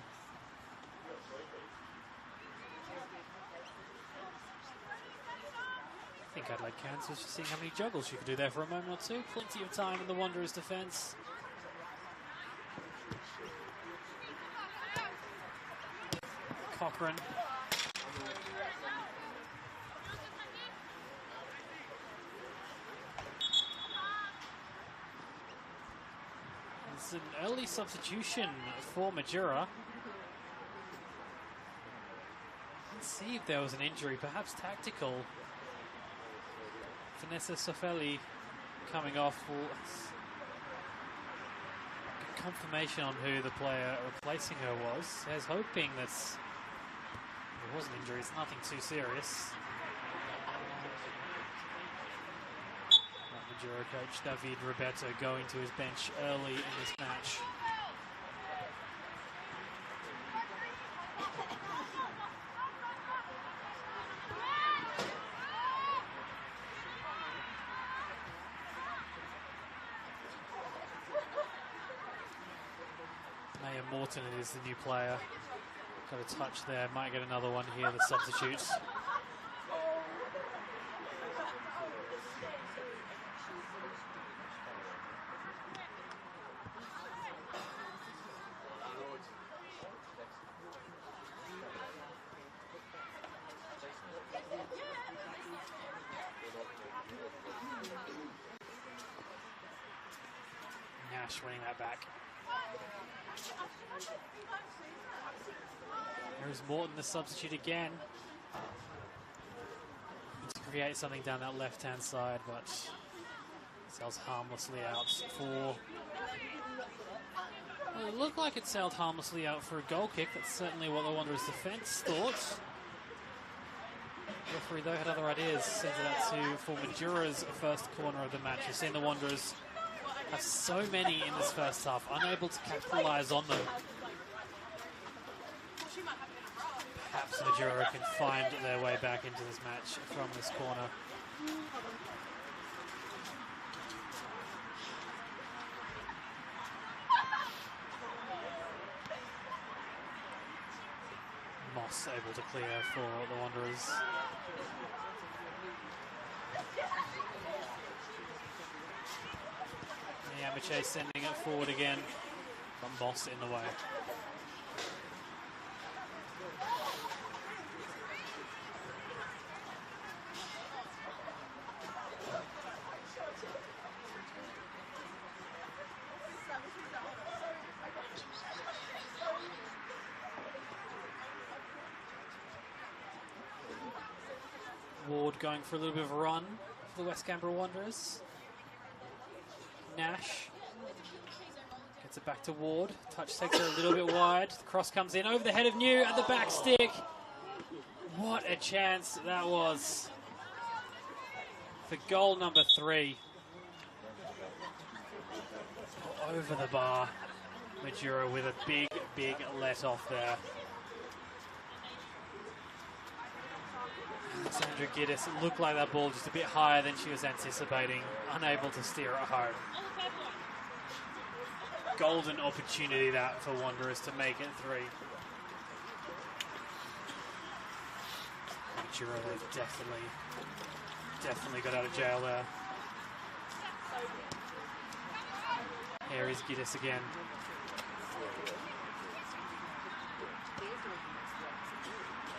I think Adelaide Cairns was just seeing how many juggles she could do there for a moment or two. Plenty of time in the Wanderers' defence. Cochrane. It's an early substitution for Majura. Let's see if there was an injury, perhaps tactical. Vanessa Sofelli coming off will get confirmation on who the player replacing her was. There's hoping that there was an injury, it's nothing too serious. Majura coach David Roberto going to his bench early in this match. Maya Morton is the new player. Got a touch there, might get another one here, the substitutes. Nash winning that back. There's Morton, the substitute again. To create something down that left-hand side, but sails harmlessly out for... Well, it looked like it sailed harmlessly out for a goal kick. That's certainly what the Wanderers' defence thought. The referee, though, had other ideas. Sends it out to for Majura's first corner of the match. We've seen the Wanderers have so many in this first half, unable to capitalise on them. Perhaps Majura can find their way back into this match from this corner. Moss able to clear for the Wanderers. Yamache sending it forward again, but Moss in the way. Ward going for a little bit of a run for the West Canberra Wanderers. Nash gets it back to Ward. Touch takes it a little bit wide. The cross comes in over the head of New at the back stick. What a chance that was for goal number 3. Over the bar. Majura with a big, big let off there. Sandra Giddis, it looked like that ball just a bit higher than she was anticipating, unable to steer it home. Golden opportunity that for Wanderers to make it 3. Majura definitely got out of jail there. Here is Giddis again.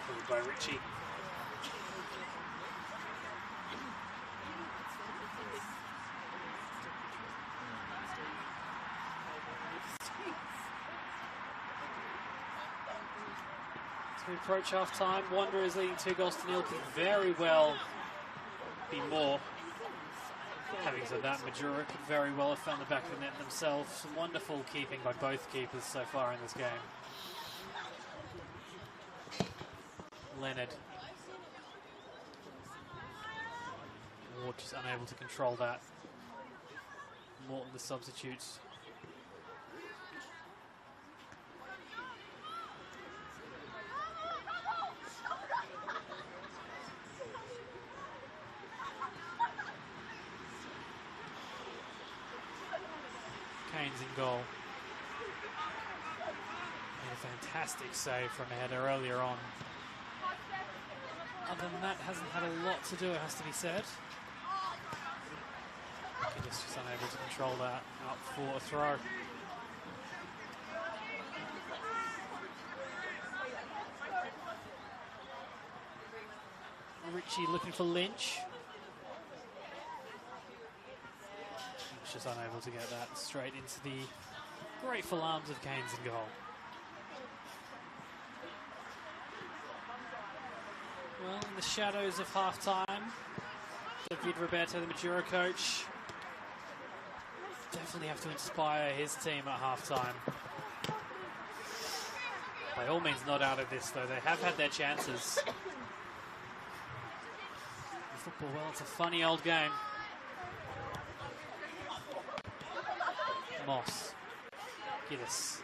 Followed by Ritchie. We approach half-time. Wanderers leading 2-0 could very well be more. Having said that, Majura could very well have found the back of the net themselves. Some wonderful keeping by both keepers so far in this game. Leonard. Ward just unable to control that. Morton the substitutes. Kane's in goal. Made a fantastic save from a header earlier on. Other than that, hasn't had a lot to do, it has to be said. Giddis just unable to control that. Out for a throw. Ritchie looking for Lynch. He's just unable to get that straight into the grateful arms of Kane's in goal. Well, in the shadows of half-time, David Roberto, the Majura coach, definitely have to inspire his team at half-time. By all means not out of this, though. They have had their chances. In football, well, it's a funny old game. Moss. Giddis.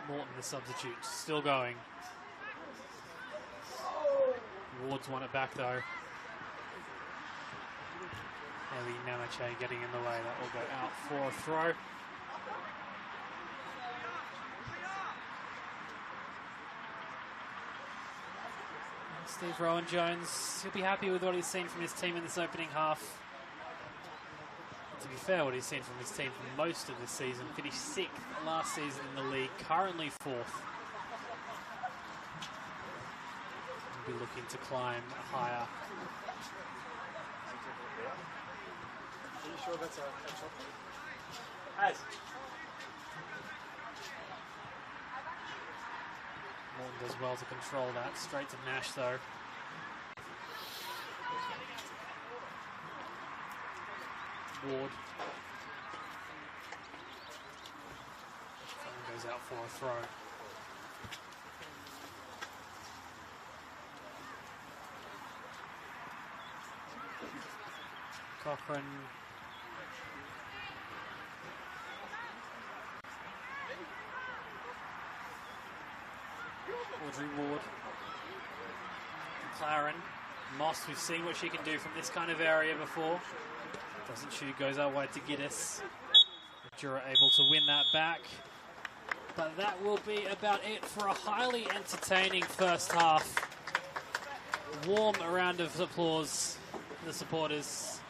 Morton, the substitute, still going. Ward's won it back though. Ellie Namache getting in the way. That will go out for a throw. Steve Rowan-Jones, he'll be happy with what he's seen from his team in this opening half. To be fair, what he's seen from his team for most of the season. Finished 6th last season in the league, currently 4th. We'll be looking to climb higher. Are you sure that's a chocolate? Guys. Morton does well to control that. Straight to Nash though. Ward. Someone goes out for a throw. Cochrane. Audrey Ward. McLaren. Moss, we've seen what she can do from this kind of area before. Doesn't shoot, goes out wide to Giddis. Majura able to win that back. But that will be about it for a highly entertaining first half. Warm round of applause for the supporters.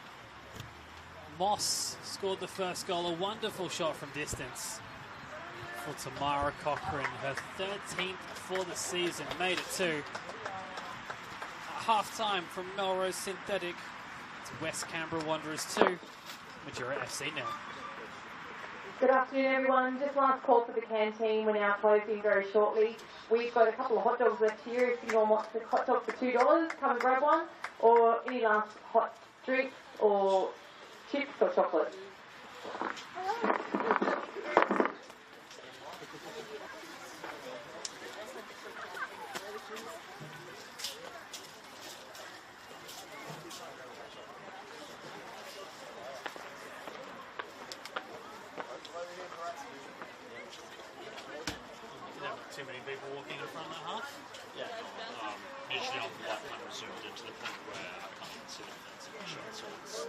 Moss scored the first goal, a wonderful shot from distance for Tamara Cochrane, her 13th for the season, made it to half-time from Melrose Synthetic. It's West Canberra Wanderers 2, Majura FC 0. Good afternoon, everyone. Just last call for the canteen. We're now closing very shortly. We've got a couple of hot dogs left here. If anyone wants a hot dog for $2, come and grab one. Or any last hot drinks or chips or chocolate. Too many people walking in front of that half? Yeah. Usually I'm like kind of zoomed into the point where I can't even see the shot, so it's...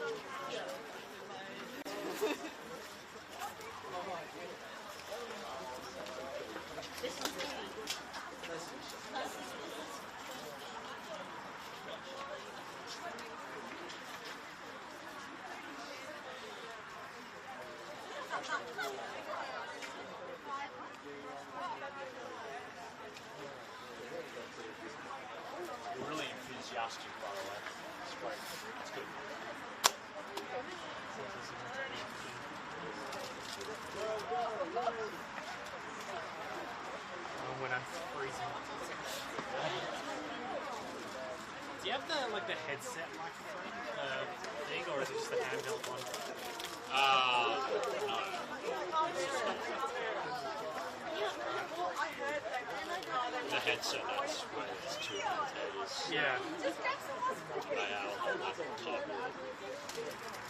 Really enthusiastic, by the way. It's great. It's good. Oh, when I'm freezing. Do you have the headset microphone thing, or is it just the handheld one? No. It's just played certain nights where there's two commentators. Yeah. They are on that pub,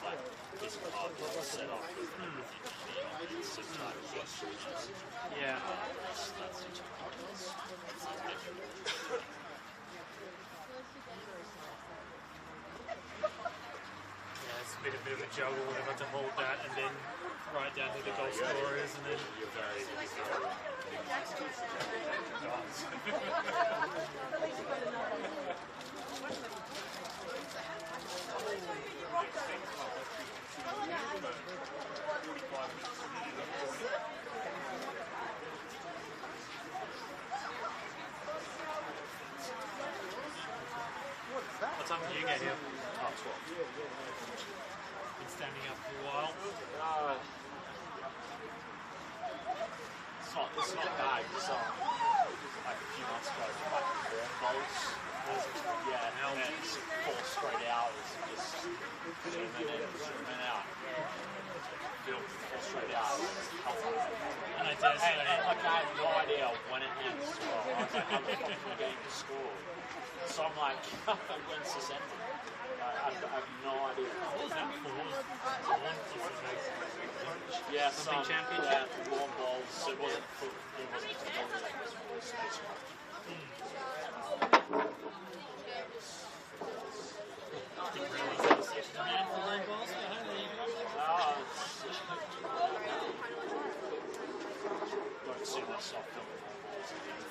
like this pub set up with everything, subtitles, extras. Yeah. That's such a Yeah, it's been a bit of a juggle when I've got to hold that and then write down who the goal scorer is and then... You're very What time did you get here? Oh, 12. Been standing up for a while. It's not bad. It's like a few months ago, like warm bowls. Yeah, and then it's 4 straight hours. Just zoom in out. Film 4 straight hours. And I dare say... And like I have no idea when it ends as well. I was like, how the fuck am I getting to school? So I'm like, when's this ending? I have no idea. What was that for? Yeah, Something championship? Yeah, warm balls. It wasn't for spacecraft. Didn't realise that was such a demand for warm balls. But hey, there you go. Don't see myself doing warm balls again.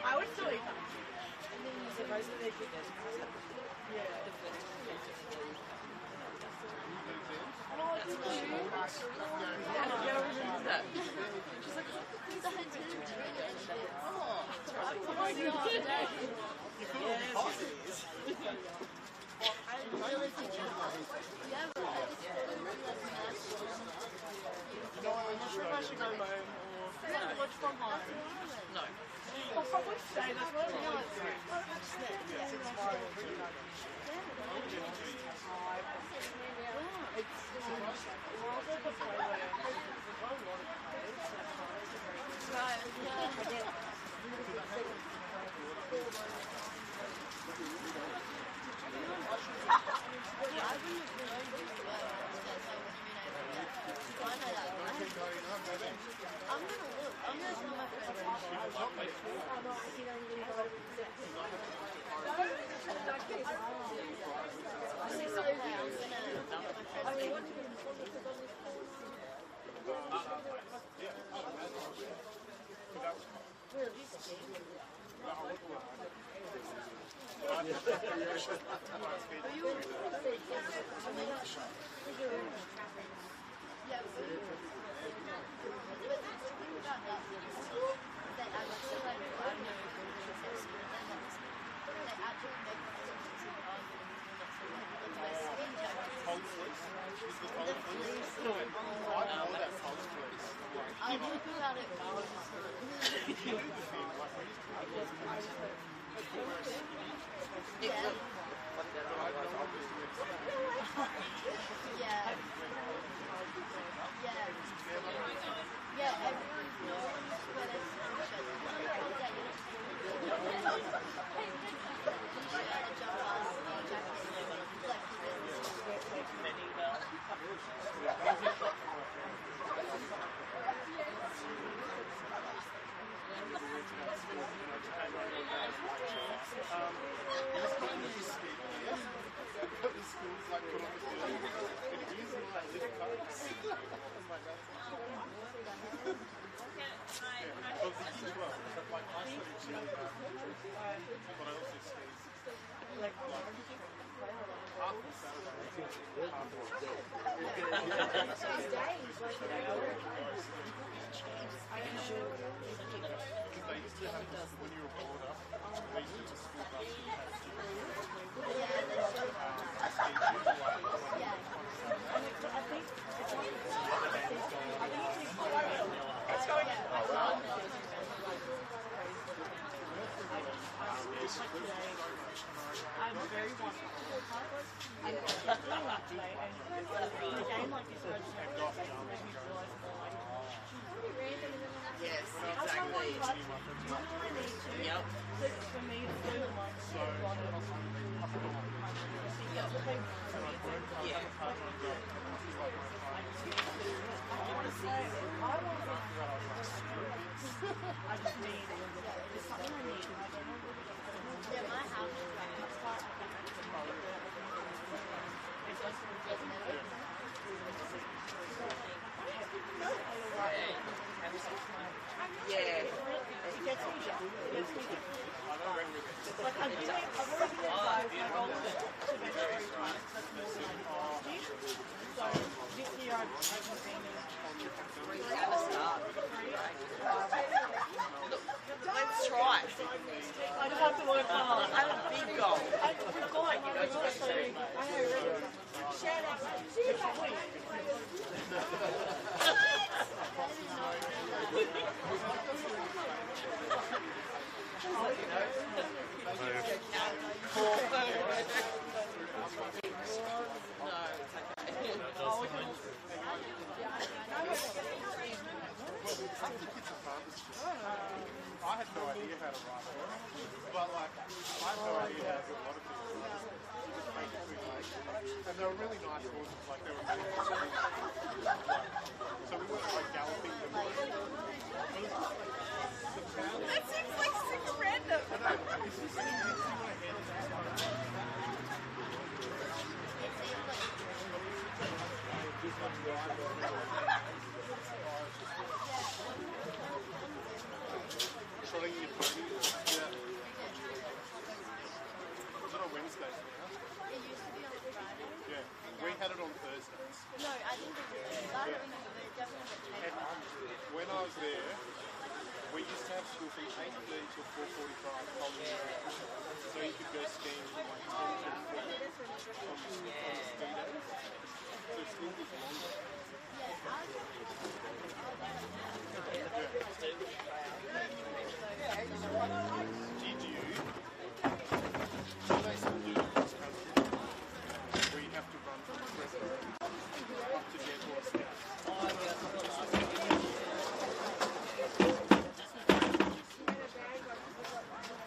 I would still eat them. Supposed to be good. Yeah. I'm not sure if I should go home or watch from home. No. I'll probably stay. That's what I want. Yeah. Yeah. Yeah, everyone knows where their school shows. I'm very wonderful. And it's really like today, and in a game like this, I just make me realise Yes, I don't want to touch, not that I need to, but for me, it's really the moment Yeah. I just need it. There's something I need, and I don't know what it is. Yeah, my house is like Yeah. It gets me down. It gets me down. Like, I've already been advised my goal is to venture 3 times. That's more than I did last year. So this year I've been Let's try. I just have to work hard. I have a big goal. We've got, you know, it's also, I know, shout out to week. I had no idea how to write it, but like, I had no idea how to do a lot of things. Just make it too late. And they were really nice horses, like they were really so we weren't like galloping them. That seems like super random. I know, it's just in my head. Trying your pony. Yeah. Is it on Wednesdays now? It used to be on Friday. Yeah. We had it on Thursdays. No, I think it was. I don't remember, but it definitely And changed. when I was there, we used to have school from 8:30 till 4:45. So you could go skiing from like 10 till 4 on the ski days. So school was longer. Did you they still do in this country where you have to run from Fresno up to Dead Horse Gap?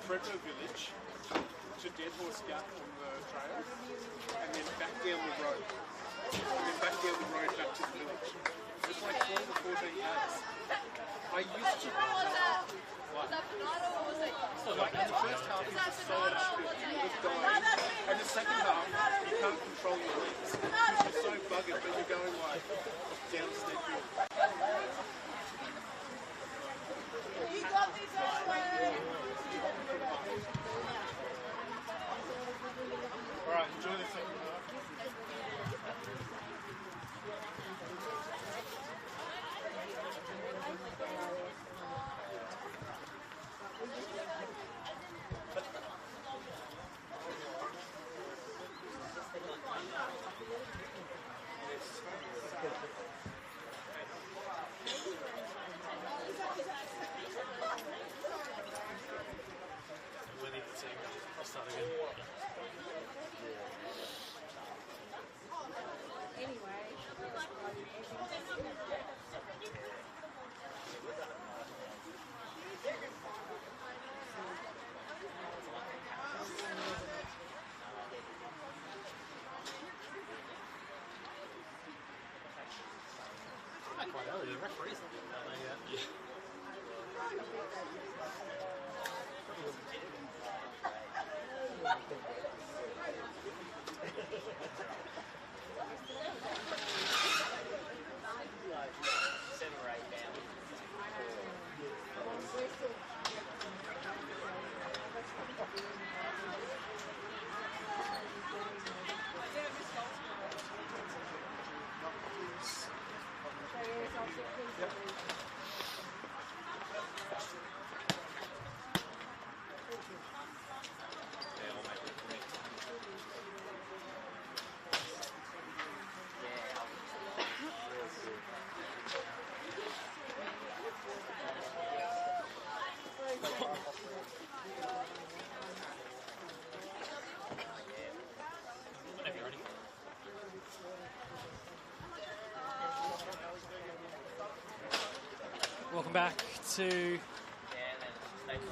Fresno Village to Dead Horse Gap on the trail, and then back down the road. And then back down the road back to the village. It's like 12 or 14 days. I used to like in the first half you just so with dying, and the second half you can't control your legs because you're so buggered that you're going like down steep hill. You got this anyway. Alright, enjoy the second half. Oh, the referees looking at that, yeah. Welcome back to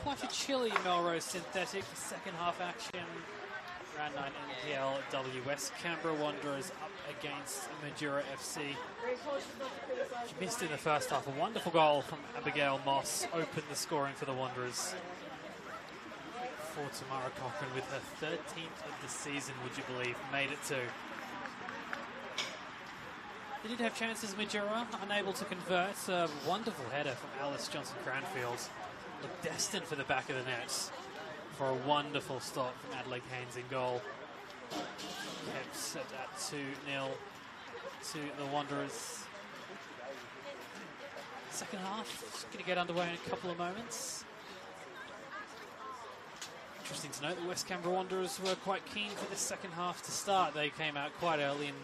quite a chilly Melrose Synthetic. Second half action. Round 9 NPL W West Canberra Wanderers up against Majura FC. She missed in the first half. A wonderful goal from Abigail Moss opened the scoring for the Wanderers. For Tamara Cochrane with her 13th of the season, would you believe, made it to. They did have chances, Majura, unable to convert. A wonderful header from Alice Johnson-Cranfield. Looked destined for the back of the net for a wonderful stop from Adelaide Haynes in goal. Kept set at 2-0 to the Wanderers. Second half, going to get underway in a couple of moments. Interesting to note the West Canberra Wanderers were quite keen for this second half to start. They came out quite early and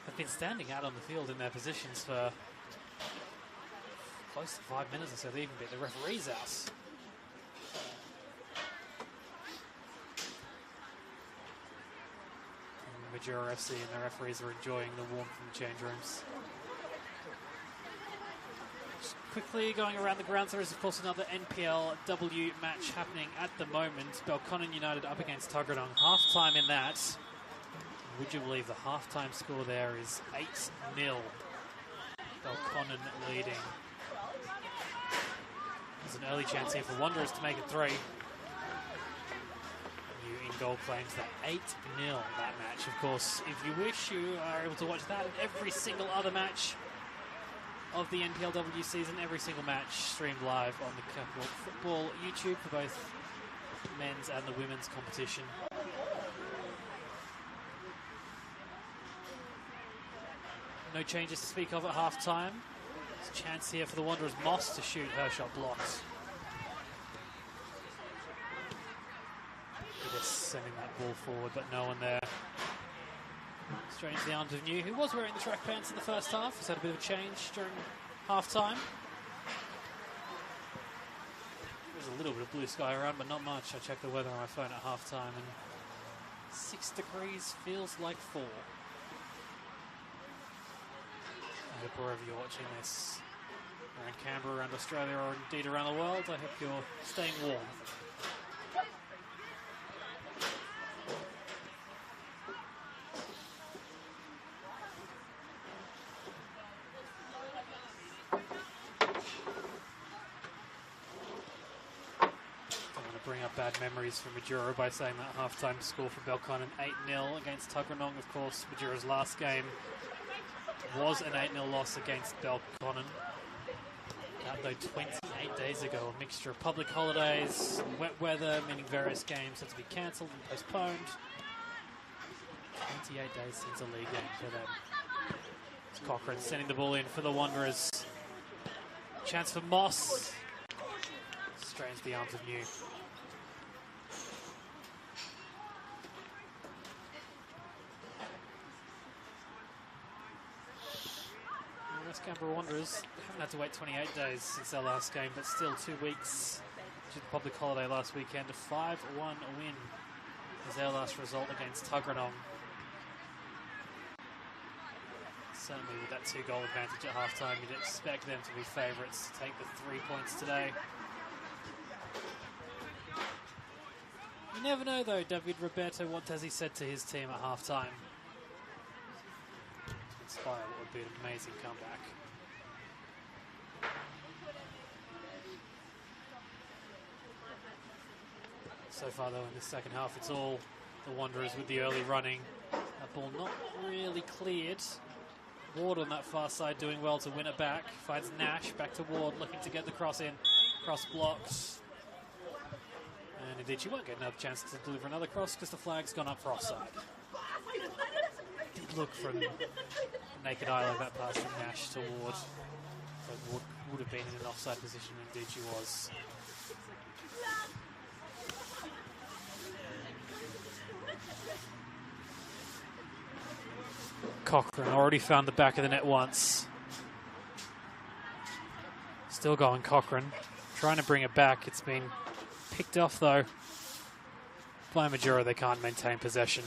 have been standing out on the field in their positions for close to 5 minutes or so. They even beat the referees out. And Majura FC and the referees are enjoying the warmth in the change rooms. Just quickly going around the grounds, there is of course another NPL W match happening at the moment. Belconnen United up against Tuggeranong. Half time in that. Would you believe the half-time score there is 8-0. Belconnen leading. There's an early chance here for Wanderers to make it 3. New in-goal claims that 8-0 that match. Of course, if you wish, you are able to watch that and every single other match of the NPLW season. Every single match streamed live on the Capital Football YouTube for both men's and the women's competition. No changes to speak of at half-time. There's a chance here for the Wanderers. Moss to shoot, her shot blocked. Just sending that ball forward, but no one there. Straight into the arms of New, who was wearing the track pants in the first half. Has had a bit of a change during half-time. There's a little bit of blue sky around, but not much. I checked the weather on my phone at half-time, and 6 degrees feels like 4. I hope wherever you're watching this, around Canberra, around Australia, or indeed around the world, I hope you're staying warm. Don't want to bring up bad memories for Majura by saying that half-time score for Belconnen 8-0 against Tuggeranong. Of course, Majura's last game was an 8-0 loss against Belconnen. That though 28 days ago, a mixture of public holidays, wet weather, meaning various games had to be cancelled and postponed. 28 days since a league game for them. It's Cochrane sending the ball in for the Wanderers. Chance for Moss. Strains the arms of New. West Canberra Wanderers haven't had to wait 28 days since their last game, but still 2 weeks due to the public holiday last weekend. A 5-1 win was their last result against Tuggeranong. Certainly with that 2-goal advantage at half-time, you'd expect them to be favourites to take the 3 points today. You never know though, David Roberto, what has he said to his team at half-time? Inspire what would be an amazing comeback. So far, though, in the second half, it's all the Wanderers with the early running. That ball not really cleared. Ward on that far side doing well to win it back. Finds Nash, back to Ward, looking to get the cross in. Cross blocked. And indeed, she won't get another chance to deliver another cross because the flag's gone up for offside. Did look from naked eye like that pass from Nash to Ward. But Ward would have been in an offside position, indeed she was. Cochrane already found the back of the net once. Still going Cochrane. Trying to bring it back. It's been picked off though. By Majura, they can't maintain possession.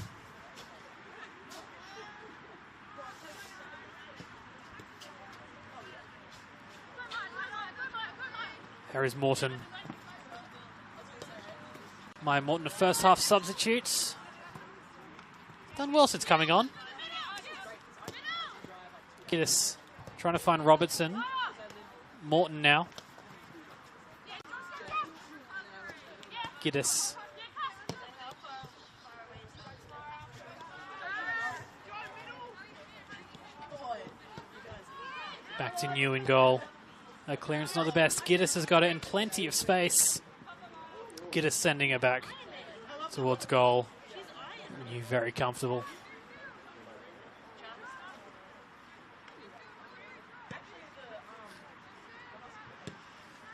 There is Morton. Maya Morton, a first half substitute. Done well since coming on. Giddis trying to find Robertson. Morton now. Giddis. Back to New in goal. That clearance not the best. Giddis has got it in plenty of space. Giddis sending it back towards goal. New very comfortable.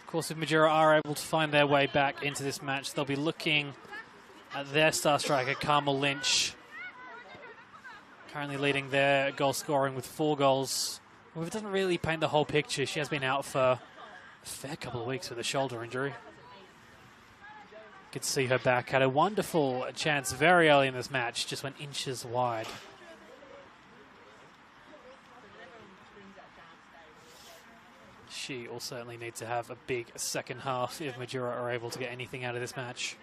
Of course, if Majura are able to find their way back into this match, they'll be looking at their star striker, Carmel Lynch, currently leading their goal scoring with 4 goals. Well, it doesn't really paint the whole picture. She has been out for a fair couple of weeks with a shoulder injury. Good to see her back. Had a wonderful chance very early in this match, just went inches wide. She will certainly need to have a big second half if Majura are able to get anything out of this match.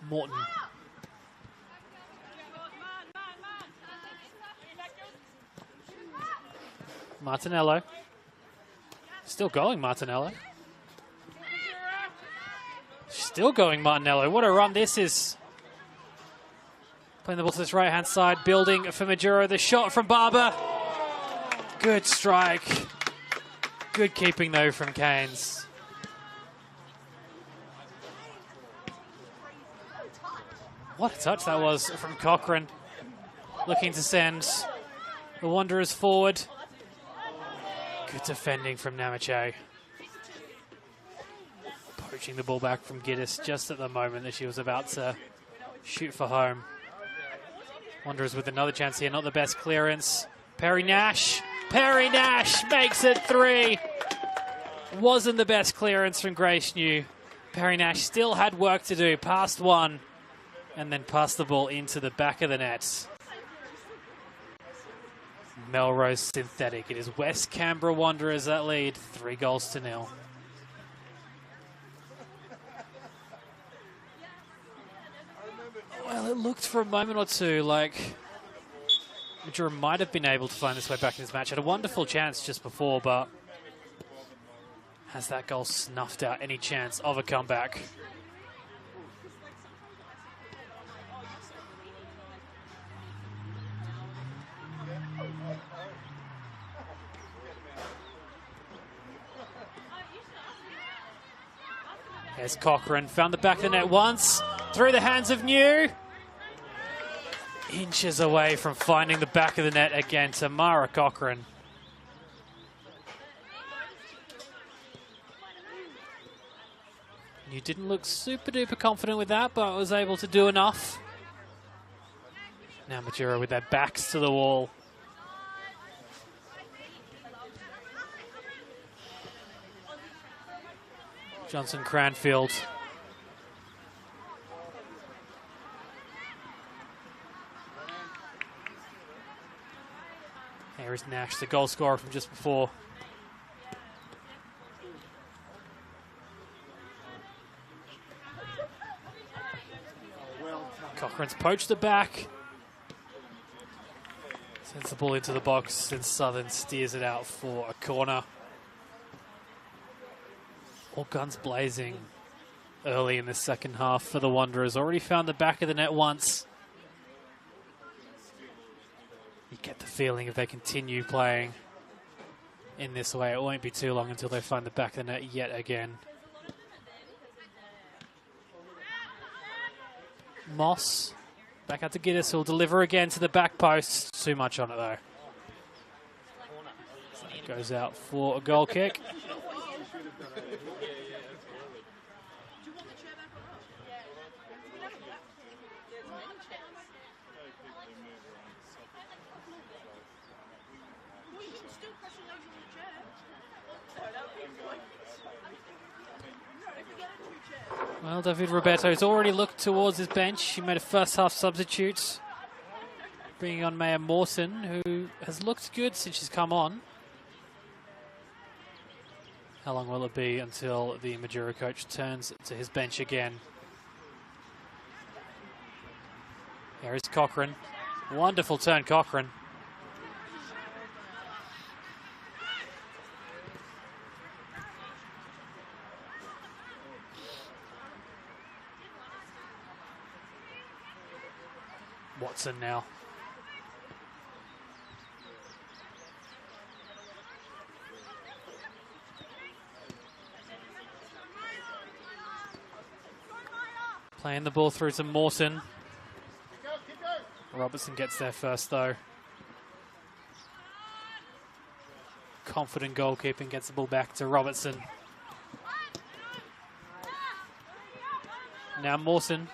Morton. Martinello. Still going, Martinello. Still going, Martinello. What a run this is. Playing the ball to this right-hand side. Building for Majura. The shot from Barber. Good strike. Good keeping, though, from Keynes. What a touch that was from Cochrane. Looking to send the Wanderers forward. Good defending from Namache. Poaching the ball back from Giddis just at the moment that she was about to shoot for home. Wanderers with another chance here, not the best clearance. Perry Nash. Perry Nash makes it 3. Wasn't the best clearance from Grace New. Perry Nash still had work to do. Past one. And then passed the ball into the back of the net. Melrose Synthetic. It is West Canberra Wanderers that lead 3-0. Well, it looked for a moment or two like Majura might have been able to find this way back in this match. Had a wonderful chance just before, but has that goal snuffed out any chance of a comeback? There's Cochrane, found the back of the net once, through the hands of New. Inches away from finding the back of the net again, Tamara Cochrane. New didn't look super duper confident with that, but was able to do enough. Now Majura with their backs to the wall. Johnson Cranfield. Here is Nash, the goal scorer from just before. Cochrane's poached it back. Sends the ball into the box, and Southern steers it out for a corner. All guns blazing early in the second half for the Wanderers. Already found the back of the net once. You get the feeling if they continue playing in this way, it won't be too long until they find the back of the net yet again. Moss back out to Giddis, who'll deliver again to the back post. Too much on it though. So it goes out for a goal kick. Well, David Roberto's already looked towards his bench. He made a first half substitute, bringing on Maya Mawson, who has looked good since she's come on. How long will it be until the Majura coach turns to his bench again? Here is Cochrane. Wonderful turn, Cochrane. Watson now. Playing the ball through to Mawson. Robertson gets there first though. Confident goalkeeping, gets the ball back to Robertson. Now Mawson.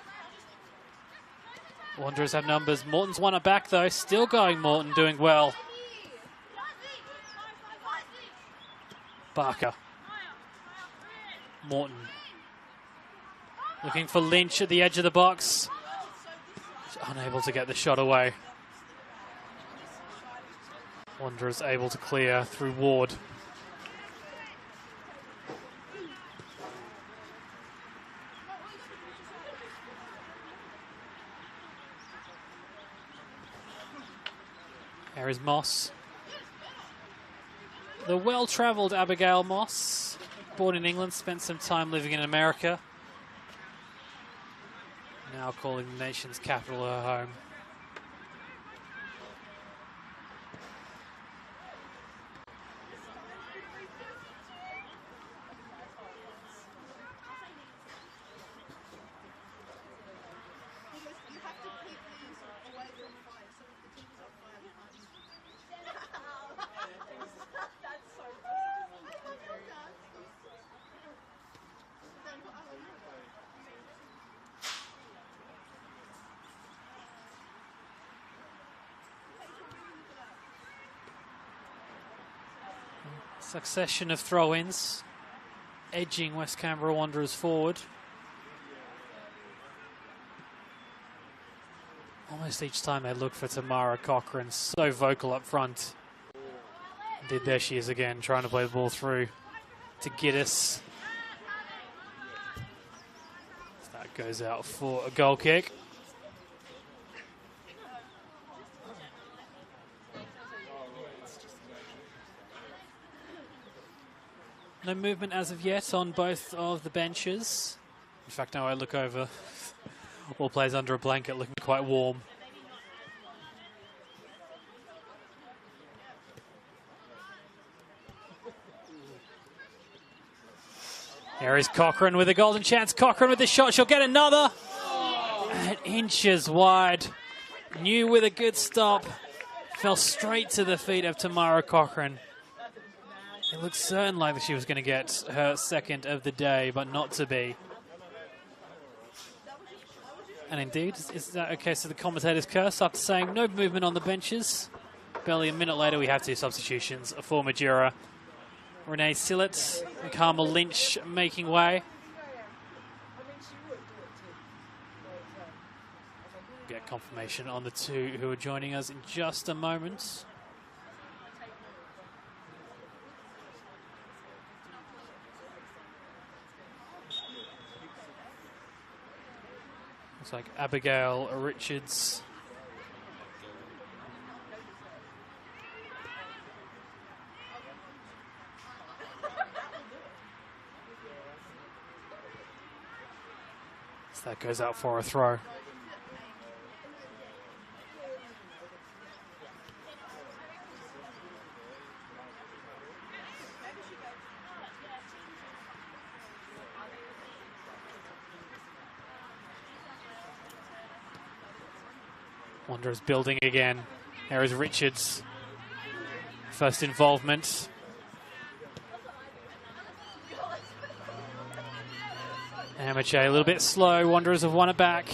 Wanderers have numbers. Morton's won it back though. Still going Morton, doing well. Barker. Morton. Looking for Lynch at the edge of the box. He's unable to get the shot away. Wanderers able to clear through Ward. There is Moss. The well-travelled Abigail Moss, born in England, spent some time living in America. Now calling the nation's capital her home. Succession of throw-ins, edging West Canberra Wanderers forward. Almost each time they look for Tamara Cochrane, so vocal up front. Indeed, there she is again, trying to play the ball through to Giddis. That goes out for a goal kick. No movement as of yet on both of the benches. In fact, now I look over, all players under a blanket looking quite warm. Here is Cochrane with a golden chance. Cochrane with the shot. She'll get another. And inches wide. New with a good stop. Fell straight to the feet of Tamara Cochrane. It looked certain like she was going to get her second of the day, but not to be. And indeed, is that a case of the commentator's curse after saying no movement on the benches? Barely a minute later, we have two substitutions for Majura. Renee Sillett and Carmel Lynch making way. Get confirmation on the two who are joining us in just a moment. Looks like Abigail Richards That goes out for a throw. Wanderers building again. There is Richards. First involvement. Amache a little bit slow. Wanderers have won it back.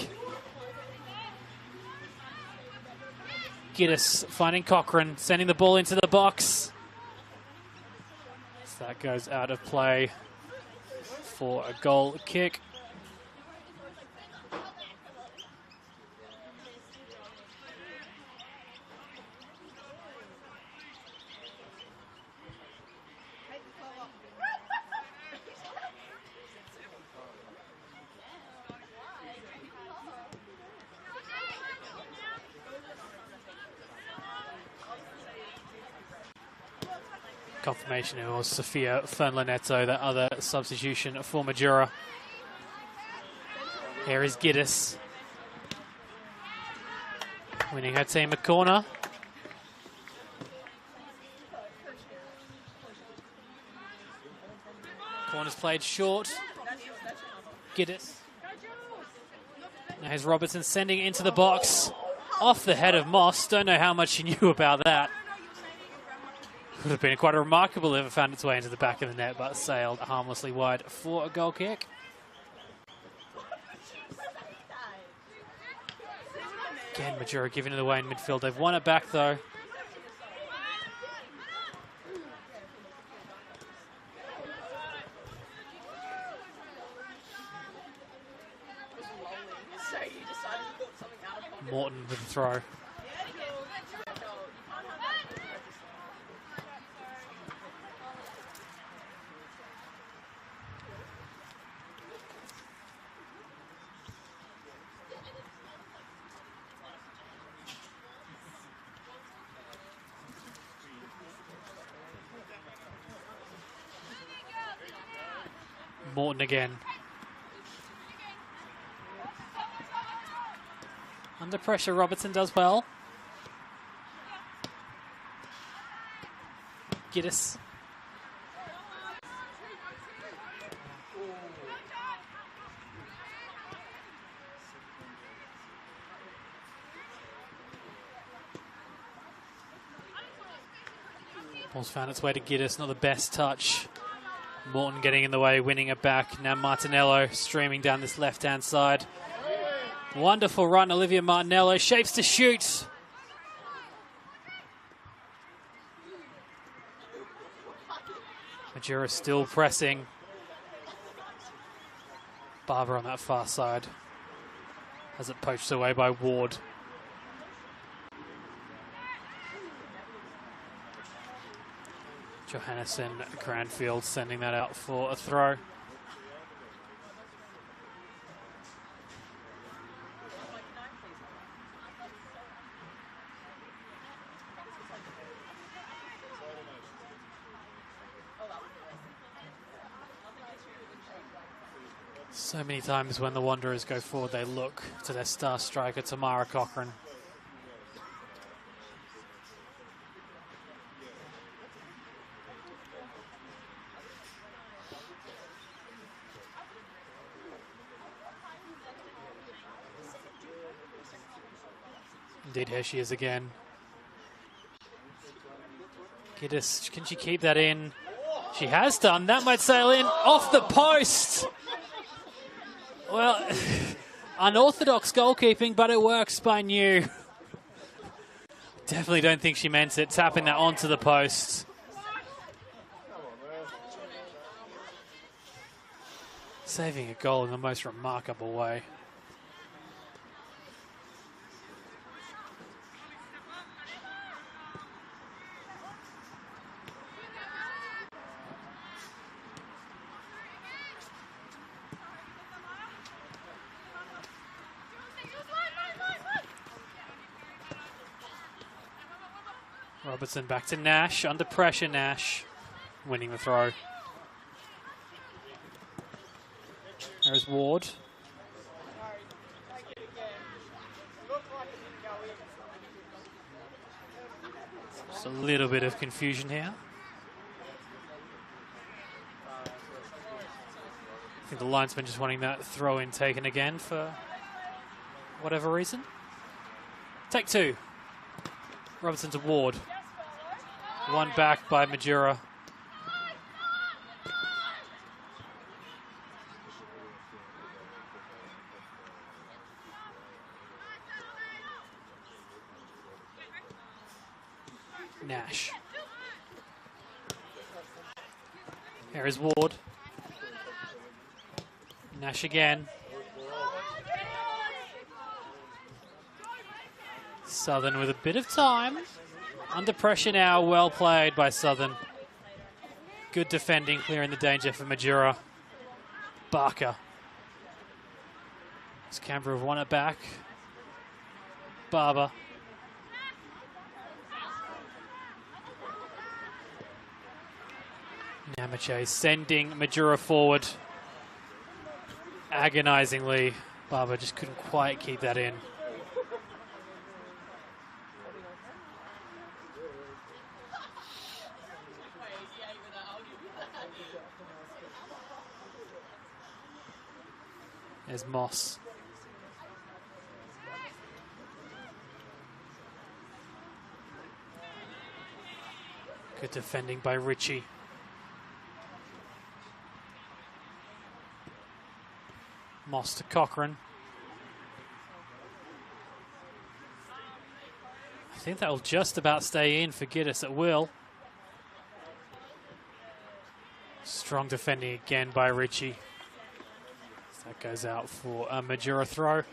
Giddis finding Cochrane, sending the ball into the box. So that goes out of play for a goal kick. Confirmation it was Sophia Fernlanetto, that other substitution for Majura. Here is Giddis. Winning her team a corner. Corner's played short. Giddis. Now here's Robertson sending it into the box. Off the head of Moss. Don't know how much she knew about that. Would have been quite remarkable if it found its way into the back of the net, but sailed harmlessly wide for a goal kick. Again, Majura giving it away in midfield. They've won it back, though. Morton with the throw. Morton again. Under pressure, Robertson does well. Giddis. Ball's found its way to Giddis, not the best touch. Morton getting in the way, winning it back. Now Martinello streaming down this left-hand side. Wonderful run, Olivia Martinello. Shapes to shoot. Majura still pressing. Barber on that far side. Has it poached away by Ward. Johannesson, Cranfield sending that out for a throw. So many times when the Wanderers go forward, they look to their star striker, Tamara Cochrane. Indeed, here she is again. Giddis, can she keep that in? She has done. That might sail in off the post. Well, unorthodox goalkeeping, but it works by New. Definitely don't think she meant it. Tapping that onto the post. Saving a goal in the most remarkable way. Robertson back to Nash, under pressure Nash, winning the throw. There's Ward. Just a little bit of confusion here. I think the linesman just wanting that throw-in taken again for whatever reason. Take two. Robertson to Ward. One back by Majura. Nash. Here is Ward. Nash again. Southern with a bit of time. Under pressure now, well played by Southern. Good defending, clearing the danger for Majura. Barker. As Canberra have won it back. Barber. Namache sending Majura forward. Agonizingly. Barber just couldn't quite keep that in. There's Moss. Good defending by Ritchie. Moss to Cochrane. I think that will just about stay in for Giddis at will. Strong defending again by Ritchie. That goes out for a Majura throw.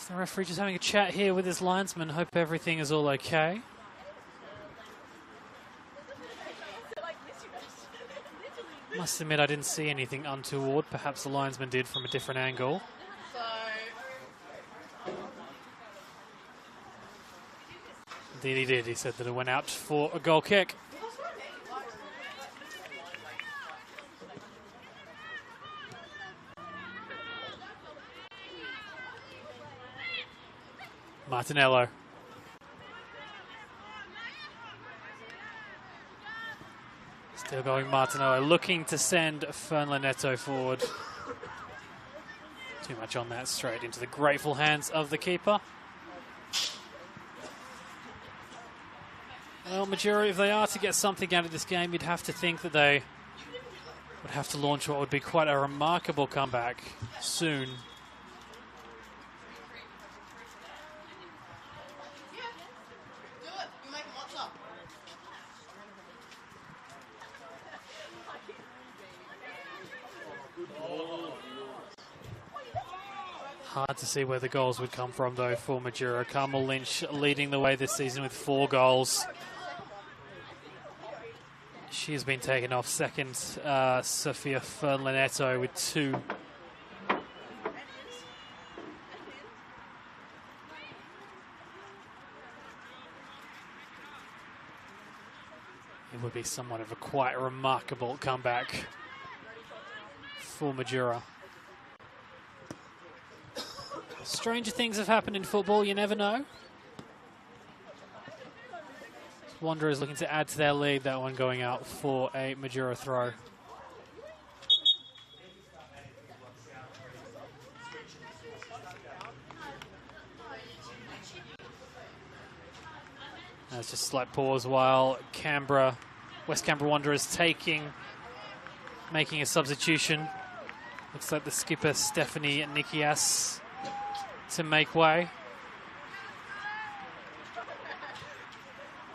The referee just having a chat here with his linesman. Hope everything is all okay. Must admit I didn't see anything untoward. Perhaps the linesman did from a different angle. Indeed he did. He said that it went out for a goal kick. Martinello. Still going Martinello, looking to send Fernlinetto forward. Too much on that, straight into the grateful hands of the keeper. Well, Majura, if they are to get something out of this game, you'd have to think that they would have to launch what would be quite a remarkable comeback soon. Hard to see where the goals would come from, though, for Majura. Carmel Lynch leading the way this season with 4 goals. She has been taken off second. Sophia Fernlinetto with 2. It would be somewhat of a quite remarkable comeback for Majura. Stranger things have happened in football, you never know. Wanderers looking to add to their lead, that one going out for a Majura throw. There's just a slight pause while West Canberra Wanderers making a substitution. Looks like the skipper Stephanie Nikias to make way.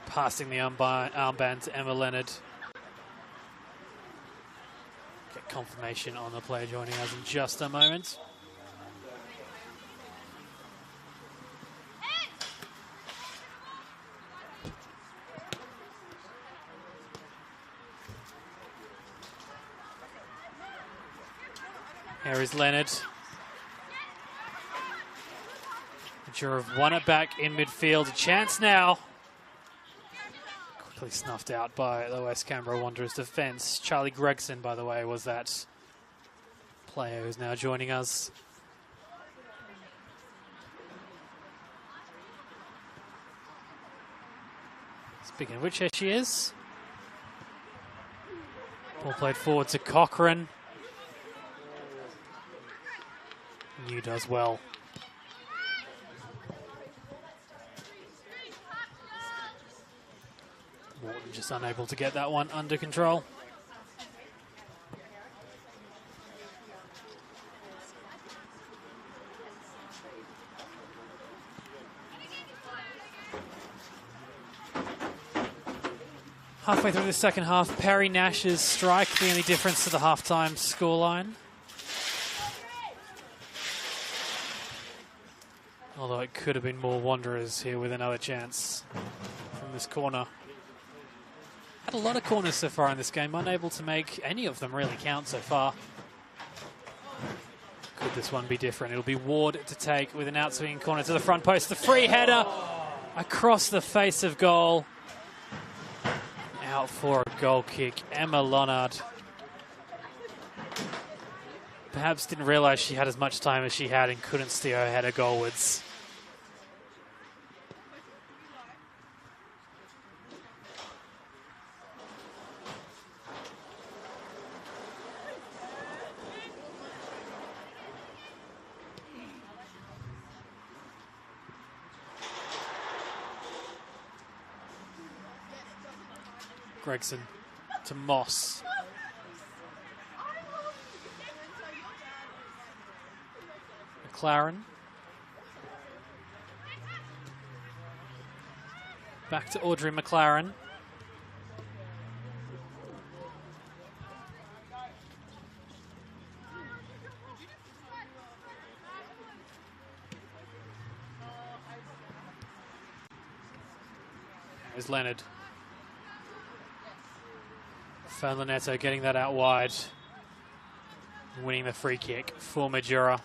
Passing the armband to Emma Leonard. Get confirmation on the player joining us in just a moment. Here is Leonard. Majura have won it back in midfield. A chance now. Quickly snuffed out by the West Canberra Wanderers defence. Charlie Gregson, by the way, was that player who's now joining us. Speaking of which, here she is. Ball played forward to Cochrane. New does well. Morton just unable to get that one under control. Halfway through the second half, Perry Nash's strike, the only difference to the halftime scoreline. Although it could have been more Wanderers here with another chance from this corner. Had a lot of corners so far in this game, unable to make any of them really count so far. Could this one be different? It'll be Ward to take with an outswinging corner to the front post. The free header across the face of goal. Out for a goal kick, Emma Lonard. Perhaps didn't realise she had as much time as she had and couldn't steer her header goalwards. Gregson to Moss. McLaren. Back to Audrey McLaren. There's Leonard. Fernlinetto getting that out wide. Winning the free kick for Majura.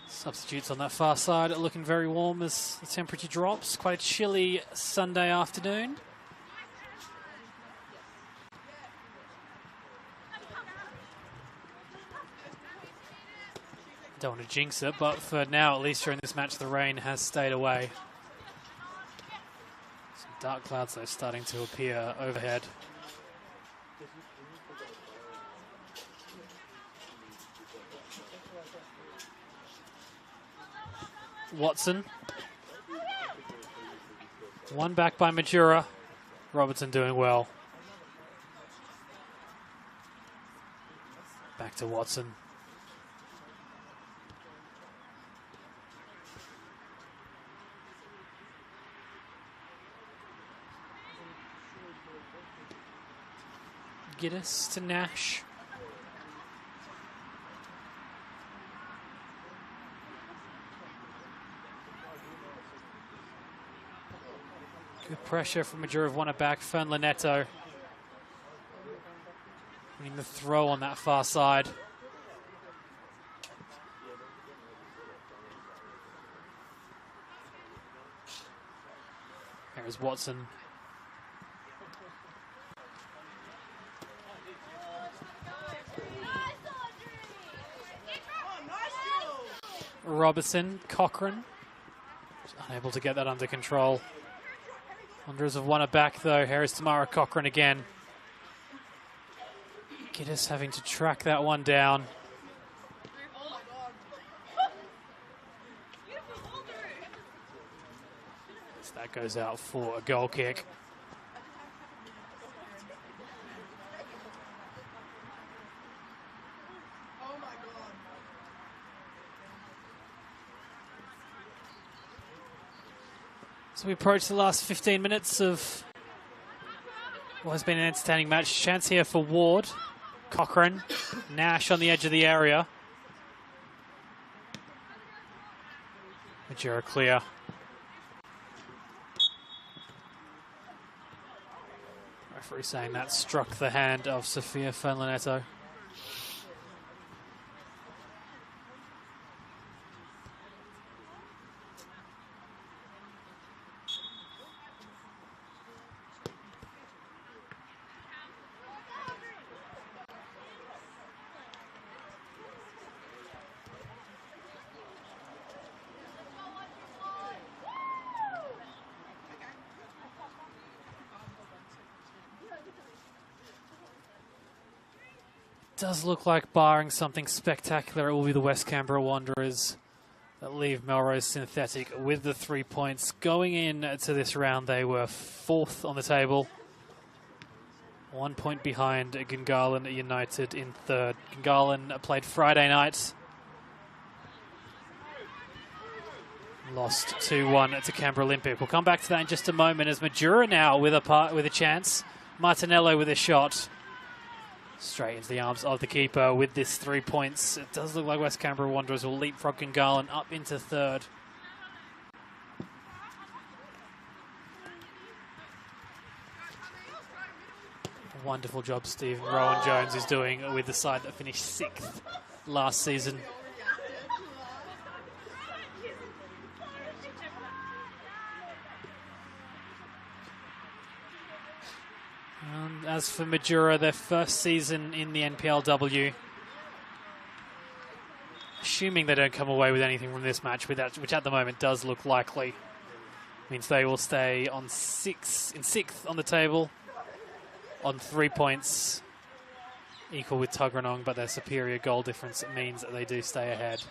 Substitutes on that far side are looking very warm as the temperature drops. Quite a chilly Sunday afternoon. Don't want to jinx it, but for now, at least during this match, the rain has stayed away. Some dark clouds, though, starting to appear overhead. Watson. One back by Majura. Robertson doing well. Back to Watson. Giddis to Nash. Good pressure from Majura of one at back. Fernlinetto winning the throw on that far side. There's Watson. Robertson, Cochrane, unable to get that under control. Wanderers have won it back though. Here is Tamara Cochrane again. Giddis having to track that one down. As that goes out for a goal kick. So we approach the last 15 minutes of what has been an entertaining match. Chance here for Ward. Cochrane. Nash on the edge of the area. Majura clear. Referee saying that struck the hand of Sofia Fernlinetto. Does look like, barring something spectacular, it will be the West Canberra Wanderers that leave Melrose Synthetic with the 3 points. Going in to this round, they were 4th on the table. 1 point behind Gungahlin United in 3rd. Gungahlin played Friday night. Lost 2-1 to Canberra Olympic. We'll come back to that in just a moment as Majura now with a chance. Martinello with a shot. Straight into the arms of the keeper with this 3 points. It does look like West Canberra Wanderers will leapfrog Gungahlin up into 3rd. Wonderful job Stephen Rowan Jones is doing with the side that finished 6th last season. As for Majura, their first season in the NPLW, assuming they don't come away with anything from this match, which at the moment does look likely, means they will stay on 6th on the table, on 3 points, equal with Tuggeranong, but their superior goal difference means that they do stay ahead.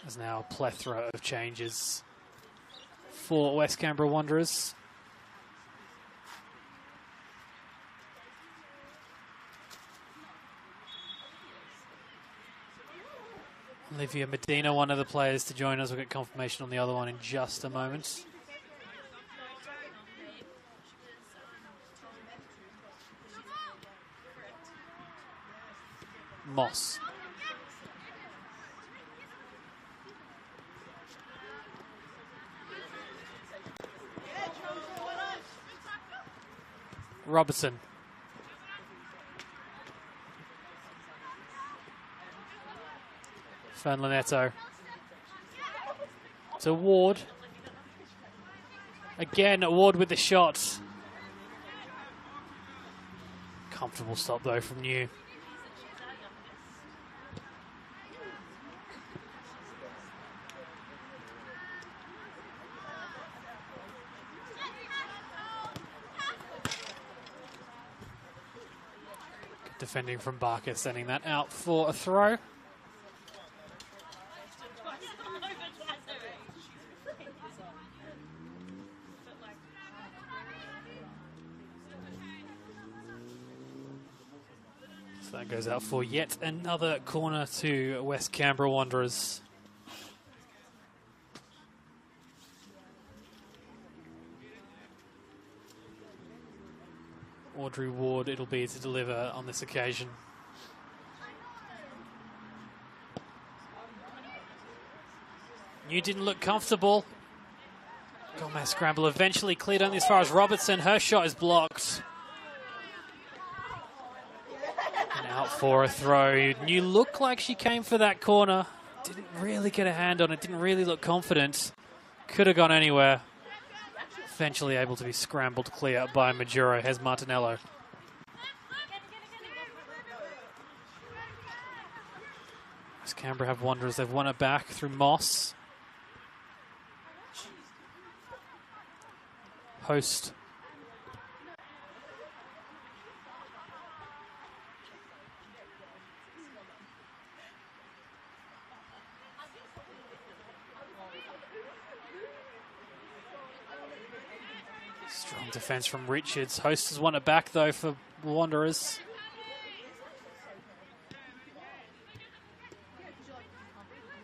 There's now a plethora of changes for West Canberra Wanderers. Olivia Medina, one of the players to join us. We'll get confirmation on the other one in just a moment. Moss. Robertson. Fernlinetto. To Ward. Again, Ward with the shot. Comfortable stop though from New. Good defending from Barker, sending that out for a throw. That goes out for yet another corner to West Canberra Wanderers. Audrey Ward it'll be to deliver on this occasion. New didn't look comfortable. Gomez scramble eventually cleared only as far as Robertson. Her shot is blocked. Out for a throw. New looked like she came for that corner. Didn't really get a hand on it. Didn't really look confident. Could have gone anywhere. Eventually able to be scrambled clear by Majura. Here's Martinello. West Canberra have Wanderers. They've won it back through Moss. Host. Strong defense from Richards. Host has won it back though for Wanderers.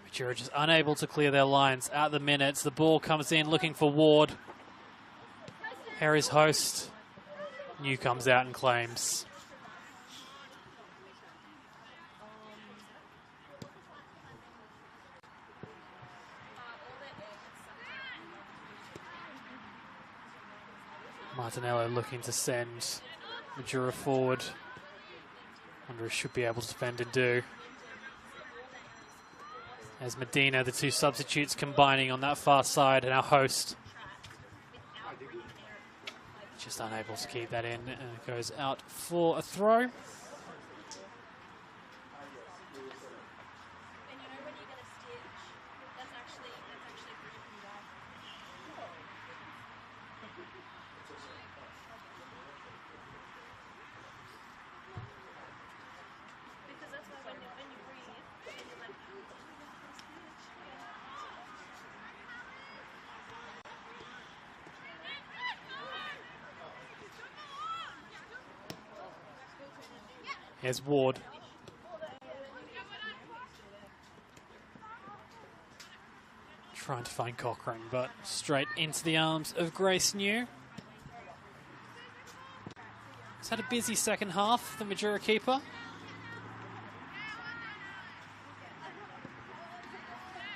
Majura just unable to clear their lines at the minutes. The ball comes in looking for Ward. Harry's Host. New comes out and claims. Martinello looking to send Majura forward. Wonder if he should be able to defend and do. As Medina, the two substitutes combining on that far side, and our host just unable to keep that in, and it goes out for a throw. Here's Ward. Trying to find Cochrane, but straight into the arms of Grace New. He's had a busy second half, the Majura keeper.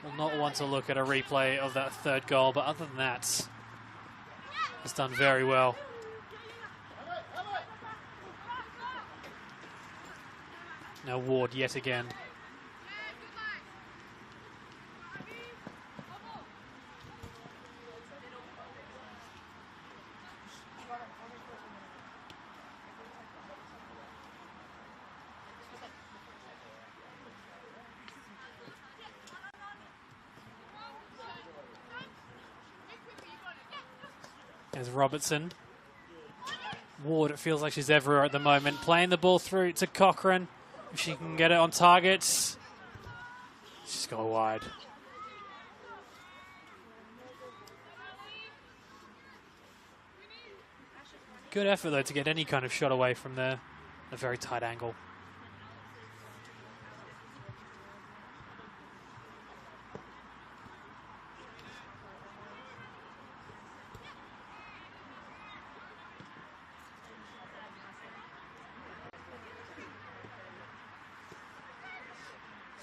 Will not want to look at a replay of that third goal, but other than that, has done very well. Now Ward yet again. There's Robertson. Ward, it feels like she's everywhere at the moment. Playing the ball through to Cochrane. If she can get it on target, she's got wide. Good effort, though, to get any kind of shot away from there. A very tight angle.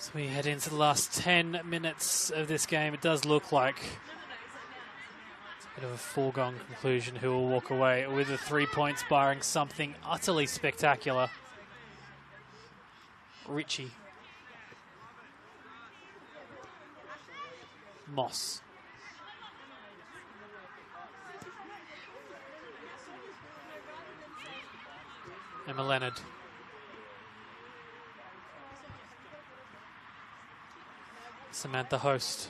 So we head into the last 10 minutes of this game. It does look like it's a bit of a foregone conclusion who will walk away with the 3 points, barring something utterly spectacular. Richie. Moss. Emma Leonard. Samantha Host.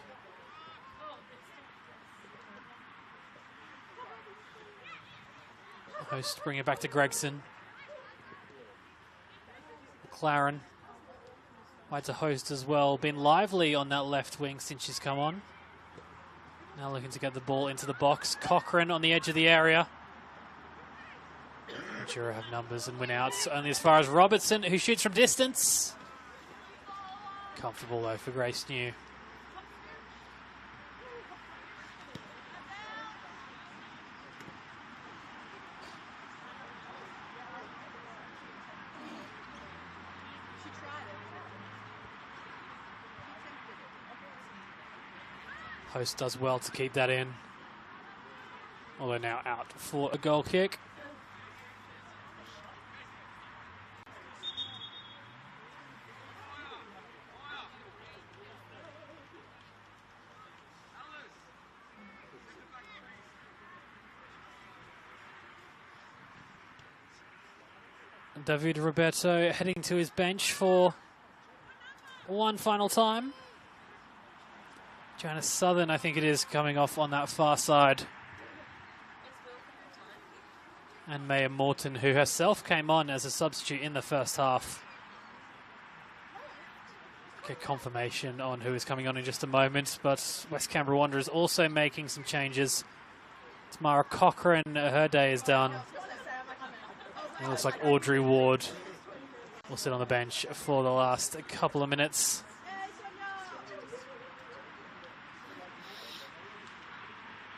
Host bring it back to Gregson. McLaren. Wide to Host as well. Been lively on that left wing since she's come on. Now looking to get the ball into the box. Cochrane on the edge of the area. Majura have numbers and win outs only as far as Robertson, who shoots from distance. Comfortable though for Grace New. Host does well to keep that in. Although now out for a goal kick. David Roberto heading to his bench for one final time. Janice Southern, I think it is, coming off on that far side. And Maya Morton, who herself came on as a substitute in the first half. Get confirmation on who is coming on in just a moment, but West Canberra Wanderers also making some changes. Tamara Cochrane, her day is done. It looks like Audrey Ward will sit on the bench for the last couple of minutes.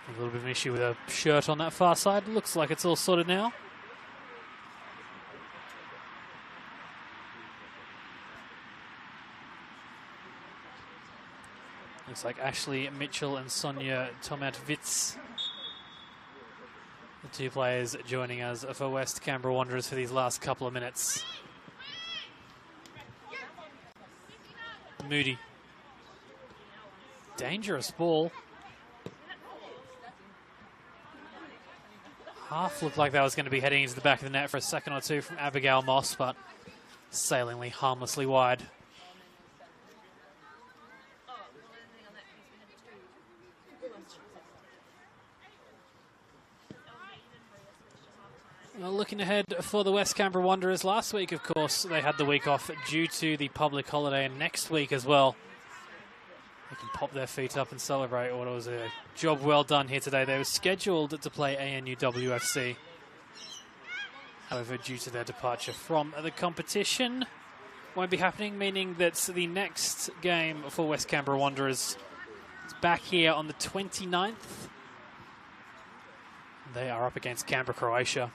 A little bit of an issue with a shirt on that far side. Looks like it's all sorted now. Looks like Ashley Mitchell and Sonia Tomatvitz The two players joining us for West Canberra Wanderers for these last couple of minutes. Moody. Dangerous ball. Half looked like that was going to be heading into the back of the net for a second or two from Abigail Moss, but sailingly harmlessly wide. Well, looking ahead for the West Canberra Wanderers, last week, of course, they had the week off due to the public holiday, and next week as well. They can pop their feet up and celebrate what was a job well done here today. They were scheduled to play ANU WFC. However, due to their departure from the competition, won't be happening, meaning that the next game for West Canberra Wanderers is back here on the 29th. They are up against Canberra, Croatia.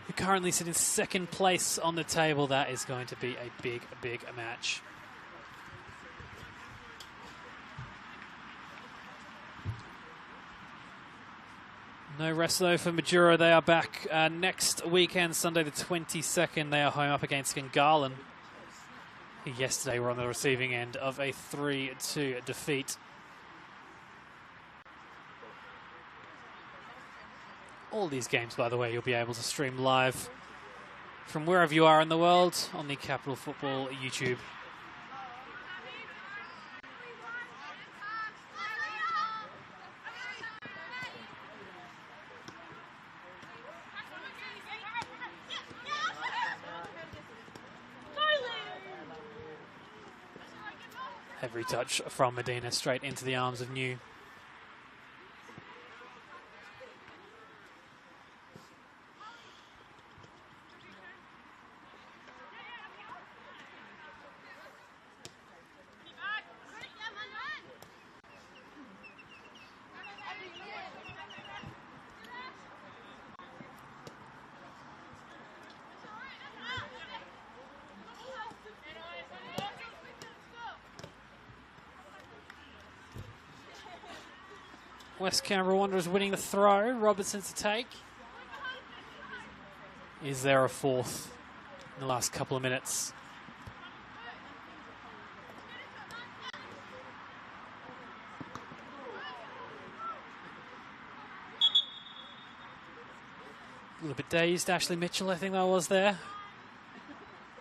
Who currently sit in second place on the table. That is going to be a big, big match. No rest though for Majura. They are back next weekend, Sunday the 22nd. They are home up against Gungahlin. Yesterday were on the receiving end of a 3-2 defeat. All these games, by the way, you'll be able to stream live from wherever you are in the world on the Capital Football YouTube. Every touch from Medina straight into the arms of New. West Canberra Wanderers winning the throw. Robertson to take. Is there a fourth in the last couple of minutes? A little bit dazed, Ashley Mitchell, I think that was there.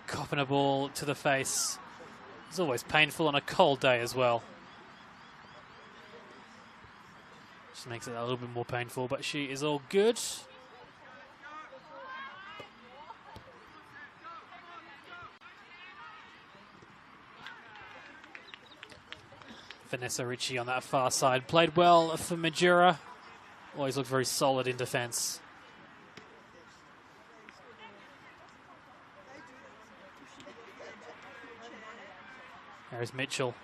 Copping a ball to the face. It's always painful on a cold day as well. Just makes it a little bit more painful, but she is all good. Vanessa Ritchie on that far side. Played well for Majura. Always looked very solid in defence. There's Mitchell.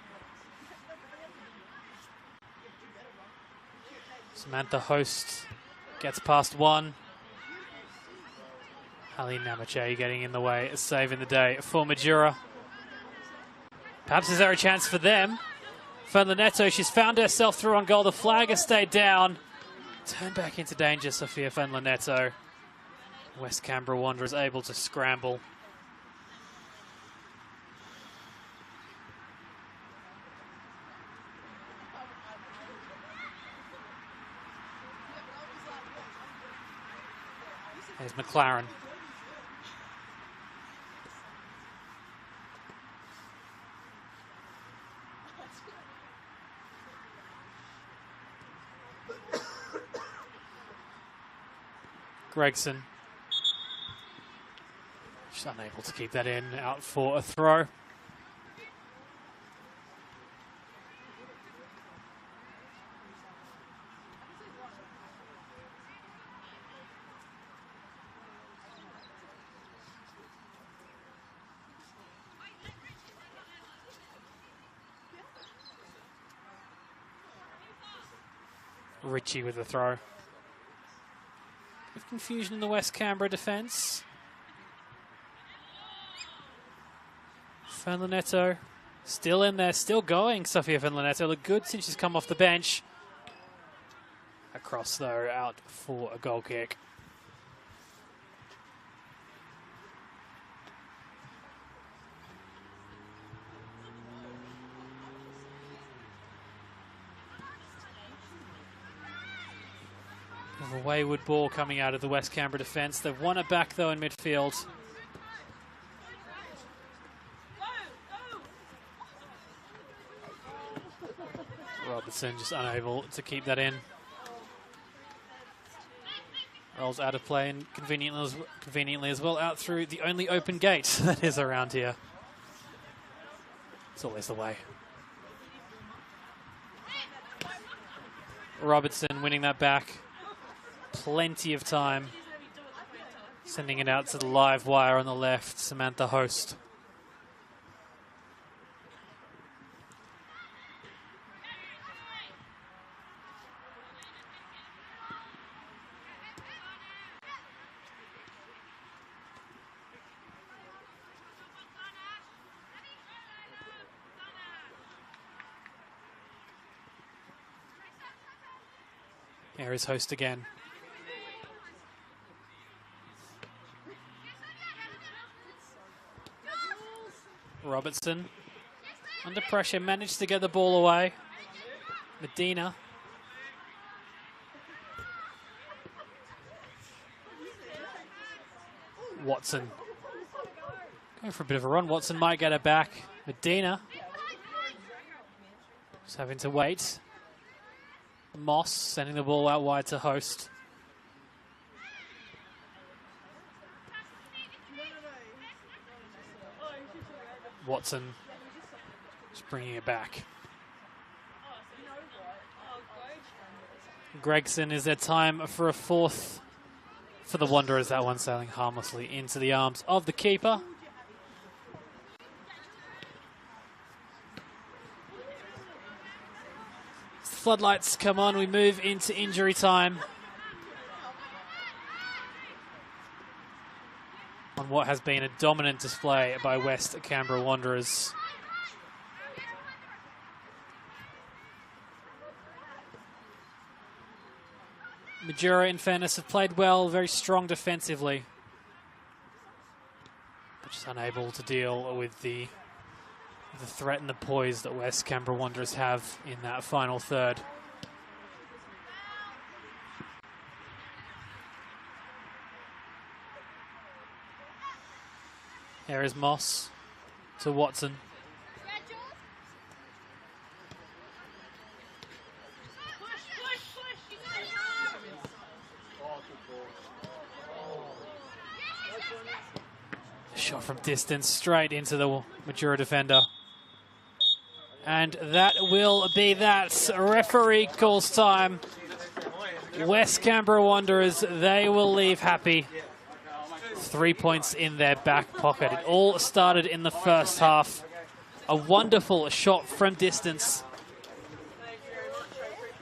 Samantha Host gets past one. Haleen Namache getting in the way, saving the day for Majura. Perhaps is there a chance for them? Fernla Neto, she's found herself through on goal. The flag has stayed down. Turned back into danger, Sophia Fernla Neto. West Canberra Wanderers able to scramble. There's McLaren. Gregson. She's unable to keep that in, out for a throw. Ritchie with the throw. Bit of confusion in the West Canberra defence. Fernla Neto still in there, still going. Sophia Fernla Neto looked good since she's come off the bench. Across, though, out for a goal kick. A wayward ball coming out of the West Canberra defence. They've won it back, though, in midfield. Robertson just unable to keep that in. Rolls out of play and conveniently as well out through the only open gate that is around here. It's always the way. Robertson winning that back. Plenty of time. Sending it out to the live wire on the left. Samantha Host. Here is Host again. Robertson, under pressure, managed to get the ball away. Medina. Watson. Going for a bit of a run. Watson might get it back. Medina. Just having to wait. Moss sending the ball out wide to Host. Watson just bringing it back. Gregson, is there time for a fourth for the Wanderers? That one sailing harmlessly into the arms of the keeper. As the floodlights come on, we move into injury time. On what has been a dominant display by West Canberra Wanderers. Majura, in fairness, have played well, very strong defensively, but just unable to deal with the threat and the poise that West Canberra Wanderers have in that final third. Here is Moss to Watson. Shot from distance straight into the Majura defender. And that will be that. Referee calls time. West Canberra Wanderers, they will leave happy. 3 points in their back pocket. It all started in the first half. A wonderful shot from distance.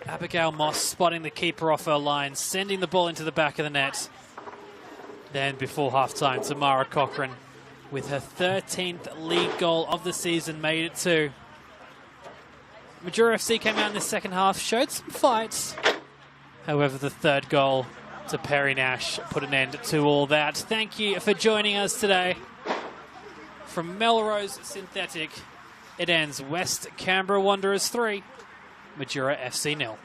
Abigail Moss spotting the keeper off her line, sending the ball into the back of the net. Then before half-time, Tamara Cochran, with her 13th league goal of the season, made it 2. Majura FC came out in the second half, showed some fights. However, the third goal to Perry Nash put an end to all that. Thank you for joining us today. From Melrose Synthetic, it ends West Canberra Wanderers 3, Majura FC 0.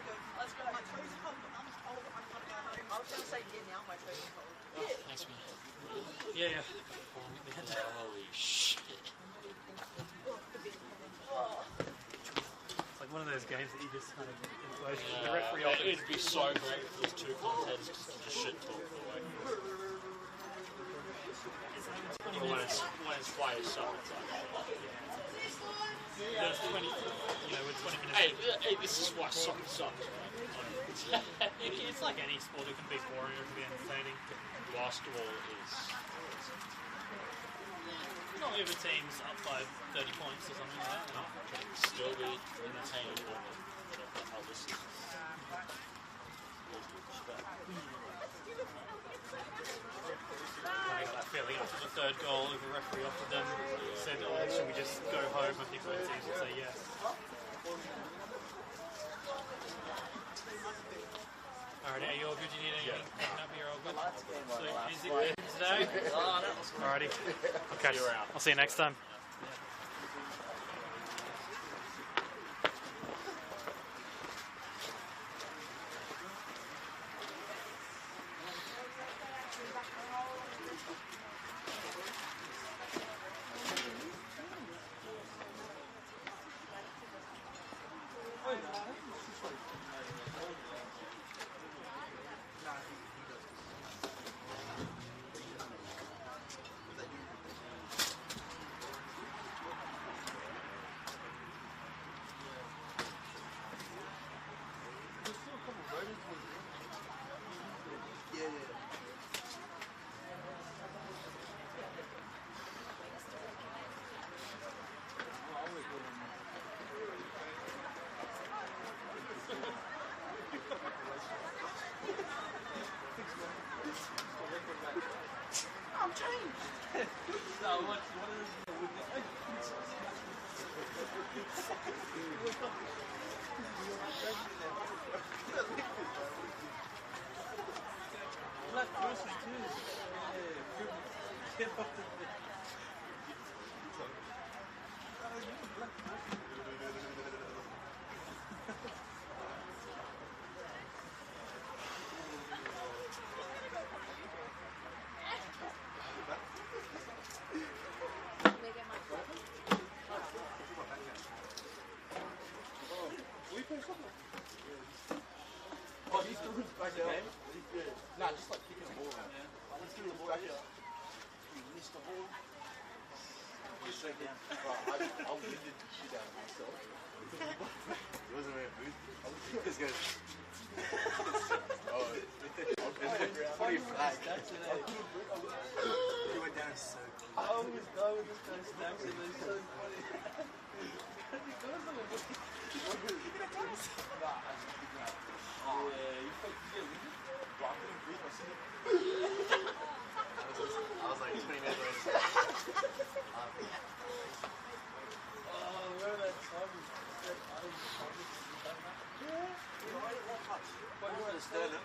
Yeah. Holy shit. It's like one of those games that you just kind of implosion. The referee it'd be so great if those two contents just shit talk away. When it's players, so it's like, There's 20, with 20 minutes. hey, this is why soccer sucks, right? It's like any sport, it can be boring or it can be entertaining. Basketball is... Not if a team's up by 30 points or something like that. No. Still be entertaining. How this is. I got that feeling after the third goal, if the referee offered them, said, "Oh, should we just go home?" I think both teams would say yes. Alrighty, are you all good? You need anything? Picking up here, all good? Last game was So, last easy night. today? Oh, that was Alrighty. I'll catch you. I'll see you next time. Oh, he's still back there. Nah, just like kicking the ball around. Let's do the ball back here. You missed the ball. Just straight down. Right, I'll winded the shit out of myself. It wasn't very boozy. This goes. Oh, pretty flat. He went down so quick. I always go with this guy snaps and then so funny. I was like 20 minutes away. Oh, where that time is set? I don't know. Yeah. What, you want to stand up?